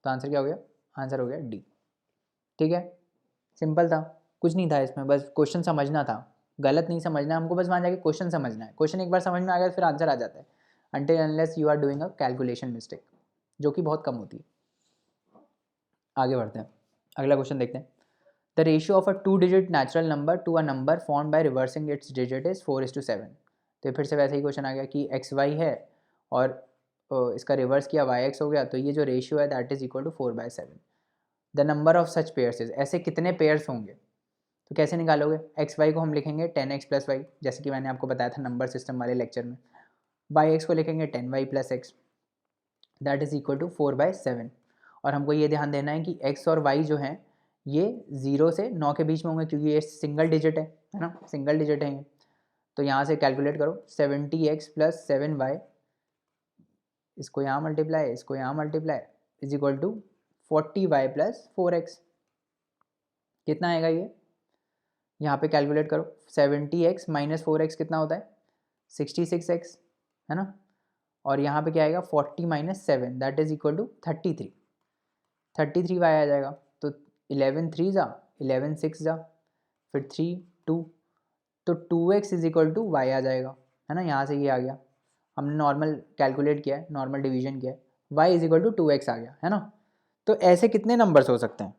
A: तो आंसर क्या हो गया, आंसर हो गया डी। ठीक है, सिंपल था, कुछ नहीं था इसमें, बस क्वेश्चन समझना था। गलत नहीं समझना है हमको, बस वहाँ जाके क्वेश्चन समझना है। क्वेश्चन एक बार समझ में आ गया फिर आंसर आ जाता है, until unless you are doing a calculation mistake, जो कि बहुत कम होती है। आगे बढ़ते हैं, अगला क्वेश्चन देखते हैं। The ratio of a two digit natural number to a number form by reversing its digit is 4:7। तो फिर से वैसे ही क्वेश्चन आ गया कि एक्स वाई है और इसका रिवर्स किया वाई एक्स हो गया, तो ये जो रेशियो है that is equal to 4/7। The number of such pairs is, ऐसे कितने पेयर्स होंगे। तो कैसे निकालोगे, एक्स वाई को हम लिखेंगे 10x प्लस वाई, जैसे कि मैंने आपको बताया था नंबर सिस्टम वाले लेक्चर में। वाई एक्स को लिखेंगे 10y plus X, that is equal to 4/7। और हमको ये ध्यान देना है कि x और y जो हैं ये 0 से 9 के बीच में होंगे, क्योंकि ये सिंगल डिजिट है ना, सिंगल डिजिट है ये। तो यहाँ से कैलकुलेट करो, 70x प्लस 7y, इसको यहाँ मल्टीप्लाई, इसको यहाँ multiply, is equal to 40y plus 4x। कितना आएगा ये, यहाँ पे कैलकुलेट करो, 70x माइनस 4x कितना होता है 66x, है ना, और यहाँ पे क्या आएगा 40 minus 7 that is equal to 33 y आ जाएगा। तो 11 3 जा 11 6 जा, फिर 3 2, तो 2x is equal to y आ जाएगा, है ना, यहाँ से ये आ गया, हमने नॉर्मल कैलकुलेट किया है, नॉर्मल डिवीजन किया है, y is equal to 2x आ गया, है ना। तो ऐसे कितने नंबर्स हो सकते हैं,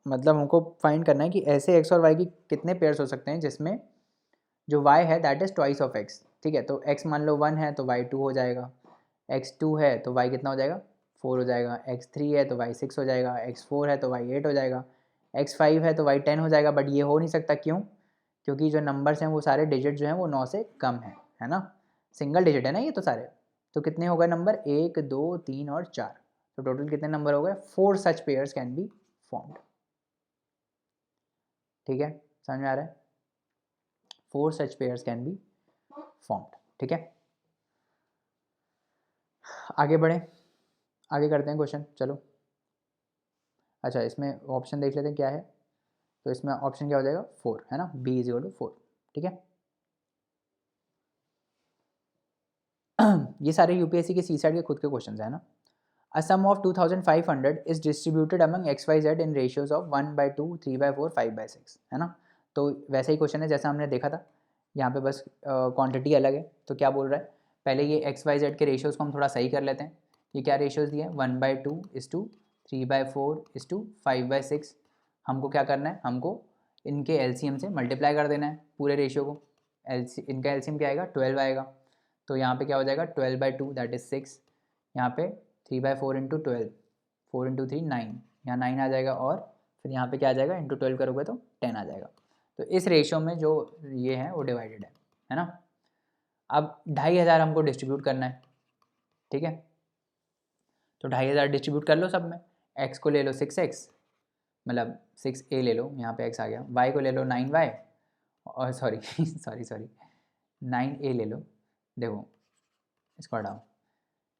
A: मतलब हमको फाइंड करना है कि ऐसे x और y की कितने पेयर्स हो सकते हैं जिसमें जो y है that is twice of x। ठीक है, तो x मान लो 1 है तो y 2 हो जाएगा, x 2 है तो y कितना हो जाएगा 4 हो जाएगा, x 3 है तो y 6 हो जाएगा, x 4 है तो y 8 हो जाएगा, x 5 है तो y 10 हो जाएगा। बट ये हो नहीं सकता, क्यों, क्योंकि जो नंबर्स हैं वो सारे डिजिट जो हैं वो 9 से कम है ना, सिंगल डिजिट है ना ये तो सारे। तो कितने हो गए नंबर, 1 2 3 और 4, तो टोटल कितने नंबर हो गए, 4 सच पेयर्स कैन बी फॉर्म्ड। ठीक है, समझ में आ रहा है, 4 सच पेयर्स कैन बी फॉर्म्ड। ठीक है, आगे बढ़ें, आगे करते हैं क्वेश्चन, चलो। अच्छा, इसमें ऑप्शन देख लेते हैं क्या है, तो इसमें ऑप्शन क्या हो जाएगा 4, है ना, बी इज इक्वल टू 4। ठीक है, ये सारे यूपीएससी के सी साइड के खुद के क्वेश्चन है ना। A sum of 2500 is distributed among x y z in ratios of 1/2 3/4 5/6, है ना। तो वैसे ही क्वेश्चन है जैसा हमने देखा था, यहाँ पे बस क्वांटिटी अलग है। तो क्या बोल रहा है, पहले ये एक्स वाई जेड के रेशियोज़ को हम थोड़ा सही कर लेते हैं। ये क्या रेशियोज़ दिए हैं, 1/2 इज़ टू 3/4 इज़ टू 5/6। हमको क्या करना है, हमको इनके एलसीएम से मल्टीप्लाई कर देना है पूरे रेशियो को। इनका एलसीएम क्या आएगा 12 आएगा, तो यहाँ पे क्या हो जाएगा 12/2 दैट इज़ 6, यहाँ पे 3/4 इंटू 12, 4 इंटू 3 9, यहाँ 9 आ जाएगा, और फिर यहाँ पे क्या आ जाएगा इंटू 12 करोगे तो 10 आ जाएगा। तो इस रेशियो में जो ये है वो डिवाइडेड है ना। अब 2500 हमको डिस्ट्रीब्यूट करना है। ठीक है, तो 2500 डिस्ट्रीब्यूट कर लो सब में, x को ले लो 6x, मतलब 6a ले लो, यहाँ पे x आ गया, y को ले लो 9y, और सॉरी सॉरी 9a ले लो, देखो इसको हटाओ,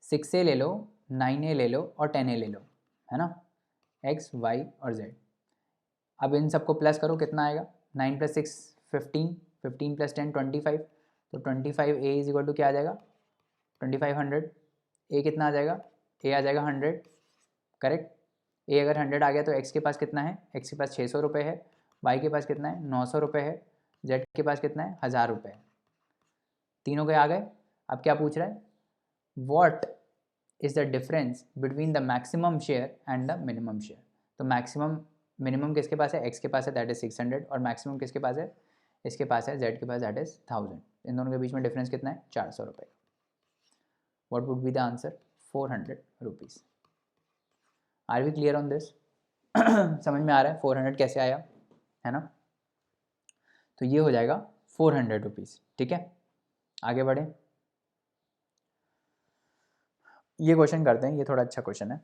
A: 6a ले लो, 9a ले लो और 10a ले लो, है ना, x y और z। अब इन सबको प्लस करो, कितना आएगा 9 + 6 15, 15 + 10 25, तो 25a इज इक्वल टू क्या आ जाएगा 2500। a कितना आ जाएगा, a आ जाएगा 100, करेक्ट। a अगर 100 आ गया तो x के पास कितना है, x के पास 600 रुपये है, वाई के पास कितना है 900 रुपये है, जेड के पास कितना है 1000 रुपये है, तीनों के आ गए। अब क्या पूछ रहा है, what is the difference between the maximum share and the minimum share. तो मैक्सिमम मिनिमम किसके पास है, एक्स के पास है, दैट इज 600, और मैक्सिमम किसके पास है, इसके पास है, जेड के पास, दैट इज 1000। इन दोनों के बीच में डिफरेंस कितना है 400 रुपये। What would be the answer, 400 rupees. Are we clear on this? समझ में आ रहा है 400 कैसे आया, है ना? तो ये हो जाएगा 400 रुपीज़। ठीक है, आगे बढ़े, ये क्वेश्चन करते हैं, ये थोड़ा अच्छा क्वेश्चन है।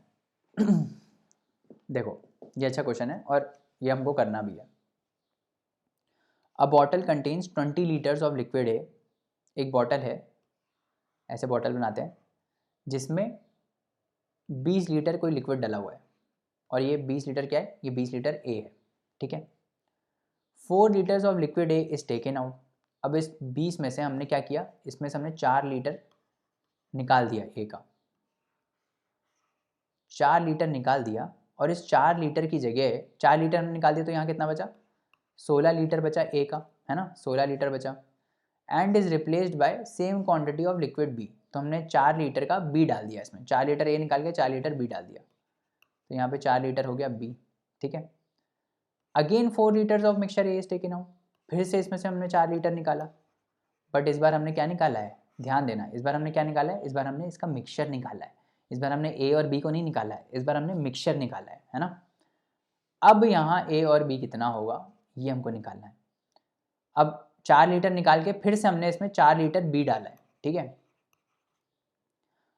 A: देखो ये अच्छा क्वेश्चन है और ये हमको करना भी है। अ bottle contains 20 litres of liquid है, एक बॉटल है, ऐसे बॉटल बनाते हैं जिसमें 20 लीटर कोई लिक्विड डला हुआ है, और ये 20 लीटर क्या है, ये 20 लीटर ए है। ठीक है, 4 litres of liquid A is taken out. अब इस 20 में से हमने क्या किया, इसमें से हमने 4 लीटर निकाल दिया ए का, 4 लीटर निकाल दिया, और इस 4 लीटर की जगह 4 लीटर हमने निकाल दिया तो यहाँ कितना बचा, 16 लीटर बचा ए का, है ना, 16 लीटर बचा, and is replaced by same quantity of liquid B. तो हमने 4 लीटर का बी डाल दिया इसमें, 4 लीटर ए निकाल के 4 लीटर बी डाल दिया, तो यहाँ पे 4 लीटर हो गया बी। ठीक है, again 4 litres of mixture A is taken out, फिर से इसमें से हमने 4 लीटर निकाला, बट इस बार हमने क्या निकाला है, ध्यान देना, इस बार हमने क्या निकाला है, इस बार हमने इसका मिक्सचर निकाला है, इस बार हमने ए और बी को नहीं निकाला है, इस बार हमने मिक्सचर निकाला है ना। अब यहाँ ए और बी कितना होगा ये हमको निकालना है। अब 4 लीटर निकाल के फिर से हमने इसमें 4 लीटर बी डाला है। ठीक है,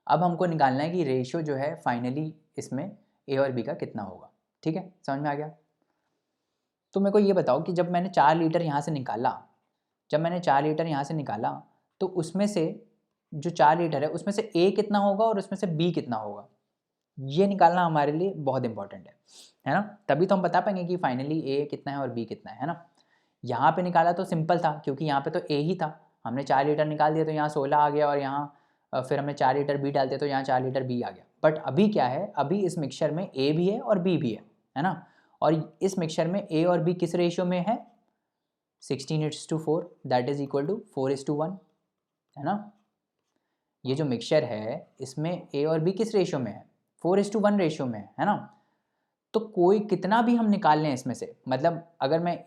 A: अब हमको निकालना है कि रेशियो जो है फाइनली इसमें ए और बी का कितना होगा। ठीक है, समझ में आ गया? तो मेरे को ये बताओ कि जब मैंने 4 लीटर यहाँ से निकाला, जब मैंने 4 लीटर यहाँ से निकाला, तो उसमें से जो 4 लीटर है उसमें से ए कितना होगा और उसमें से बी कितना होगा, ये निकालना हमारे लिए बहुत इंपॉर्टेंट है ना। तभी तो हम बता पाएंगे कि फाइनली ए कितना है और बी कितना है ना। यहाँ पे निकाला तो सिंपल था क्योंकि यहाँ पे तो ए ही था, हमने 4 लीटर निकाल दिया तो यहाँ 16 आ गया, और यहाँ फिर हमने 4 लीटर बी डाल दिया तो यहाँ 4 लीटर बी आ गया। बट अभी क्या है, अभी इस मिक्सचर में ए भी है और बी भी है ना, और इस मिक्सचर में ए और बी किस रेशियो में है, 16:4, दैट इज इक्वल टू 4:1, है ना। ये जो मिक्सचर है इसमें ए और बी किस रेशियो में है, 4:1 रेशियो में है ना। तो कोई कितना भी हम निकाल लें इसमें से, मतलब अगर मैं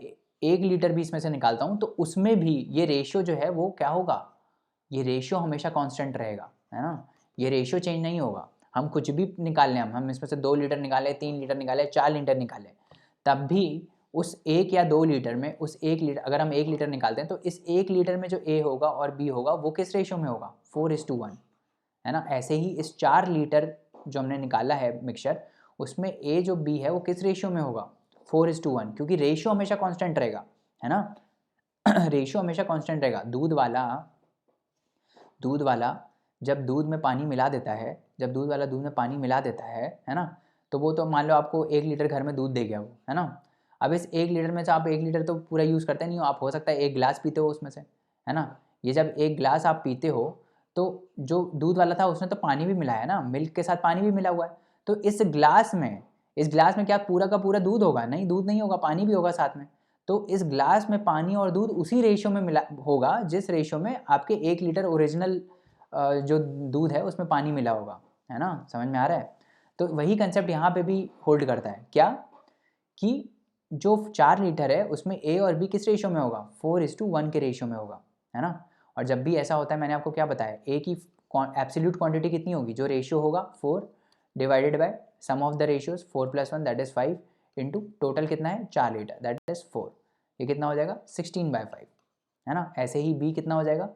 A: 1 लीटर भी इसमें से निकालता हूँ तो उसमें भी ये रेशियो जो है वो क्या होगा, ये रेशियो हमेशा कांस्टेंट रहेगा, है ना, ये रेशियो चेंज नहीं होगा। हम कुछ भी निकाल लें, हम इसमें से 2 लीटर निकाले, 3 लीटर निकाले, 4 लीटर निकाले, तब भी उस 1 या 2 लीटर में, उस 1 लीटर, अगर हम 1 लीटर निकालते हैं तो इस 1 लीटर में जो ए होगा और बी होगा वो किस रेशियो में होगा, 4:1, है ना। ऐसे ही इस 4 लीटर जो हमने निकाला है मिक्सचर, उसमें ए जो बी है वो किस रेशियो में होगा, 4:1, क्योंकि रेशियो हमेशा कांस्टेंट रहेगा, है ना। रेशियो हमेशा कांस्टेंट रहेगा। दूध वाला जब दूध में पानी मिला देता है, जब दूध वाला दूध में पानी मिला देता है ना, तो वो तो मान लो आपको 1 लीटर घर में दूध दे गया वो, है ना। अब इस 1 लीटर में से आप 1 लीटर तो पूरा यूज़ करते नहीं हो, आप हो सकता है 1 गिलास पीते हो उसमें से, है ना। ये जब 1 गिलास आप पीते हो तो जो दूध वाला था उसने तो पानी भी मिलाया है ना, मिल्क के साथ पानी भी मिला हुआ है, तो इस ग्लास में क्या पूरा का पूरा दूध होगा, नहीं, दूध नहीं होगा, पानी भी होगा साथ में। तो इस ग्लास में पानी और दूध उसी रेशियो में मिला होगा जिस रेशियो में आपके 1 लीटर ओरिजिनल जो दूध है उसमें पानी मिला होगा, है ना। समझ में आ रहा है? तो वही कंसेप्ट यहाँ पे भी होल्ड करता है, क्या कि जो 4 लीटर है उसमें ए और बी किस रेशियो में होगा, 4:1 के रेशियो में होगा, है ना। और जब भी ऐसा होता है, मैंने आपको क्या बताया, ए की एब्सोल्यूट क्वांटिटी कितनी होगी, जो रेशियो होगा 4 divided by sum of the ratios 4 + 1 that is 5 into total कितना है 4 लीटर दैट इज 4, ये कितना हो जाएगा 16/5, है ना। ऐसे ही बी कितना हो जाएगा,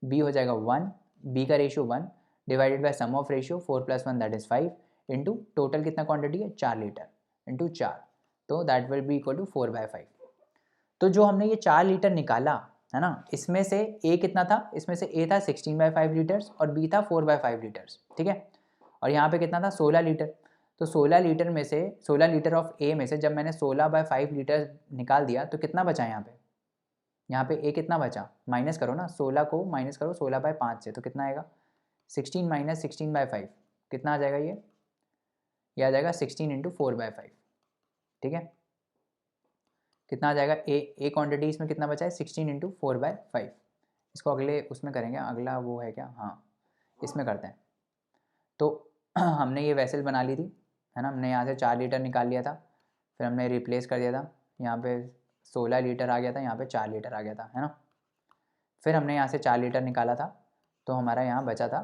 A: बी हो जाएगा 1, बी का ratio 1 divided by sum of ratio 4 + 1 that is 5 into total कितना क्वांटिटी है 4 लीटर इंटू 4, तो that will be equal to 4/5। तो जो हमने ये 4 लीटर निकाला, है ना, इसमें से ए कितना था, इसमें से ए था 16/5 लीटर्स और बी था 4/5 लीटर्स, ठीक है। और यहाँ पे कितना था 16 लीटर, तो 16 लीटर में से 16 लीटर ऑफ ए में से जब मैंने 16/5 लीटर निकाल दिया तो कितना बचा यहाँ पे ए कितना बचा, माइनस करो ना, 16 को माइनस करो 16/5 से, तो कितना आएगा 16 - 16/5, कितना आ जाएगा ये आ जाएगा 16 × 4/5, ठीक है। कितना आ जाएगा, ए क्वांटिटी इसमें कितना बचा है 16 इंटू 4/5। इसको अगले उसमें करेंगे, अगला वो है क्या, हाँ इसमें करते हैं। तो हमने ये वेसल बना ली थी, है ना, हमने यहाँ से 4 लीटर निकाल लिया था, फिर हमने रिप्लेस कर दिया था, यहाँ पे 16 लीटर आ गया था, यहाँ पे 4 लीटर आ गया था, है ना। फिर हमने यहाँ से 4 लीटर निकाला था, तो हमारा यहाँ बचा था,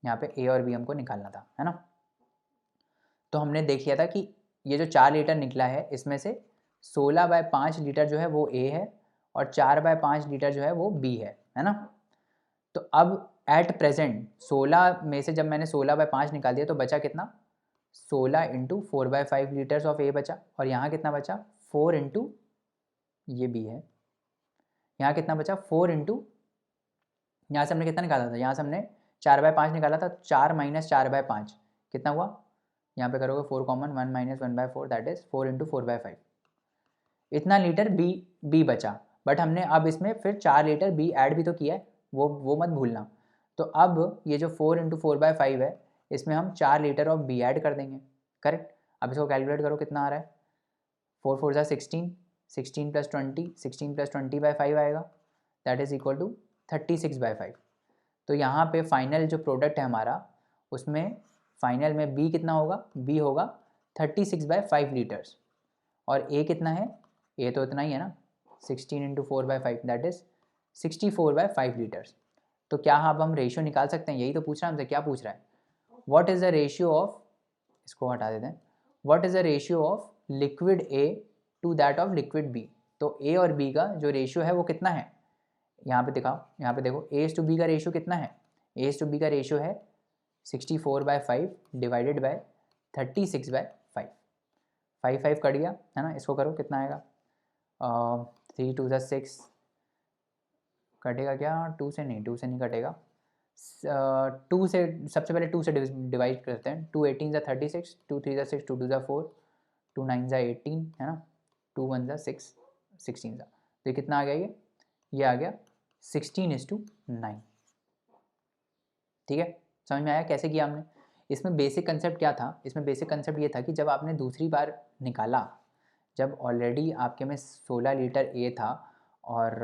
A: यहाँ पे ए और बी हमको निकालना था, है ना। तो हमने देख लिया था कि ये जो 4 लीटर निकला है इसमें से 16/5 लीटर जो है वो ए है और 4/5 लीटर जो है वो बी है ना। तो अब एट प्रेजेंट 16 में से जब मैंने 16/5 निकाल दिया तो बचा कितना, 16 इंटू 4/5 लीटर्स ऑफ ए बचा, और यहाँ कितना बचा 4 इंटू, ये बी है, यहाँ कितना बचा 4 इंटू, यहाँ से हमने कितना निकाला था, यहाँ से हमने 4/5 निकाला था, 4 माइनस 4/5 कितना हुआ, यहाँ पे करोगे 4 common, 1 minus 1/4 that is 4 into 4/5, इतना लीटर बी बचा। बट हमने अब इसमें फिर 4 लीटर बी ऐड भी तो किया है, वो मत भूलना। तो अब ये जो 4 इंटू 4/5 है इसमें हम 4 लीटर ऑफ बी ऐड कर देंगे, करेक्ट। अब इसको कैलकुलेट करो कितना आ रहा है, 4 4 जा 16, 16 प्लस 20, 16 प्लस 20/5 आएगा, दैट इज इक्वल टू 36/5। तो यहाँ पे फाइनल जो प्रोडक्ट है हमारा उसमें फाइनल में बी कितना होगा, बी होगा 36/5 लीटर्स, और ए कितना है, ए तो इतना ही है ना, 16 इंटू 4/5 दैट इज 64/5 लीटर्स। तो क्या अब हम रेशियो निकाल सकते हैं, यही तो पूछ रहा है हमसे, क्या पूछ रहा है, what is the ratio of, इसको हटा देते हैं, what is the ratio of liquid A to that of liquid B. तो ए और बी का जो रेशियो है वो कितना है, यहाँ पे दिखाओ, यहाँ पे देखो ए टू बी का रेशियो कितना है, ए टू बी का रेशियो है 64/5 डिवाइडेड बाय 36/5, 5 कट गया है ना, इसको करो कितना आएगा, 3 2 6 कटेगा क्या, 2 से नहीं, 2 से नहीं कटेगा, 2 से सबसे पहले 2 से डिवाइड करते हैं, 2 18 जा 36, 2 3 जा 6, 2 2 जा 4, 2 9 जा 18 है ना, 2 1 जा 6, 16 जा, तो ये कितना आ गया, ये आ गया 16:9। ठीक है, समझ में आया कैसे किया हमने। इसमें बेसिक कंसेप्ट क्या था, इसमें बेसिक कंसेप्ट ये था कि जब आपने दूसरी बार निकाला, जब ऑलरेडी आपके में 16 लीटर ए था और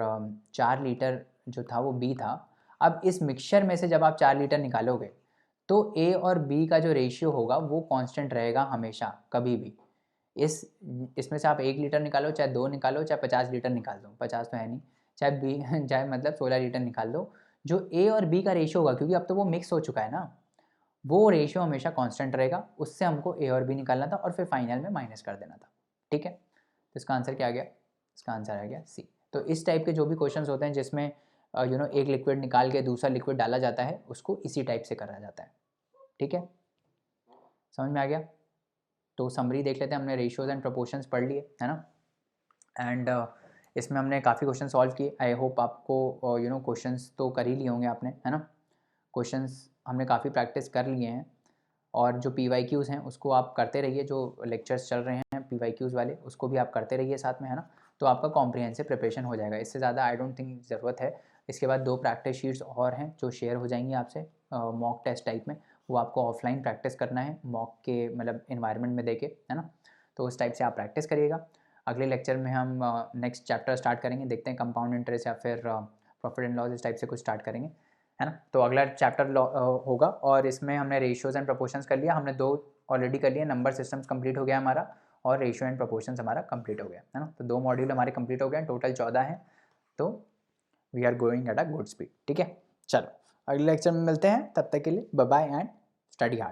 A: 4 लीटर जो था वो बी था, अब इस मिक्सचर में से जब आप 4 लीटर निकालोगे तो ए और बी का जो रेशियो होगा वो कांस्टेंट रहेगा हमेशा, कभी भी। इसमें से आप 1 लीटर निकालो, चाहे 2 निकालो, चाहे 50 लीटर निकाल दो, 50 तो है नहीं, चाहे बी चाहे मतलब 16 लीटर निकाल दो, जो ए और बी का रेशियो होगा, क्योंकि अब तो वो मिक्स हो चुका है ना, वो रेशियो हमेशा कांस्टेंट रहेगा, उससे हमको ए और बी निकालना था और फिर फाइनल में माइनस कर देना था। ठीक है, तो इसका आंसर क्या आ गया, इसका आंसर आ गया सी। तो इस टाइप के जो भी क्वेश्चंस होते हैं जिसमें एक लिक्विड निकाल के दूसरा लिक्विड डाला जाता है, उसको इसी टाइप से करा जाता है। ठीक है, समझ में आ गया। तो समरी देख लेते हैं, हमने रेशियोज एंड प्रोपोर्शंस पढ़ लिए है ना, एंड इसमें हमने काफ़ी क्वेश्चन सॉल्व किए। आई होप आपको क्वेश्चंस तो कर ही लिए होंगे आपने, है ना। क्वेश्चंस हमने काफ़ी प्रैक्टिस कर लिए हैं, और जो PYQs हैं उसको आप करते रहिए, जो लेक्चर्स चल रहे हैं PYQs वाले उसको भी आप करते रहिए साथ में, है ना। तो आपका कॉम्प्रिहेंसिव प्रिपरेशन हो जाएगा, इससे ज़्यादा आई डोंट थिंक ज़रूरत है। इसके बाद 2 प्रैक्टिस शीट्स और हैं जो शेयर हो जाएंगी आपसे मॉक टेस्ट टाइप में, वो आपको ऑफलाइन प्रैक्टिस करना है, मॉक के मतलब इन्वायरमेंट में देके, है ना। तो उस टाइप से आप प्रैक्टिस करिएगा। अगले लेक्चर में हम नेक्स्ट चैप्टर स्टार्ट करेंगे, देखते हैं कंपाउंड इंटरेस्ट या फिर प्रॉफिट एंड लॉस, इस टाइप से कुछ स्टार्ट करेंगे, है ना। तो अगला चैप्टर होगा, और इसमें हमने रेशियोज एंड प्रोपोर्शंस कर लिया, हमने 2 ऑलरेडी कर लिए, नंबर सिस्टम्स कंप्लीट हो गया हमारा, और रेशियो एंड प्रोपोर्शंस हमारा कंप्लीट हो गया, है ना। तो 2 मॉड्यूल हमारे कंप्लीट हो गए, टोटल 14 हैं, तो we are going at a good speed. ठीक है, चलो अगले लेक्चर में मिलते हैं, तब तक के लिए bye bye and study hard.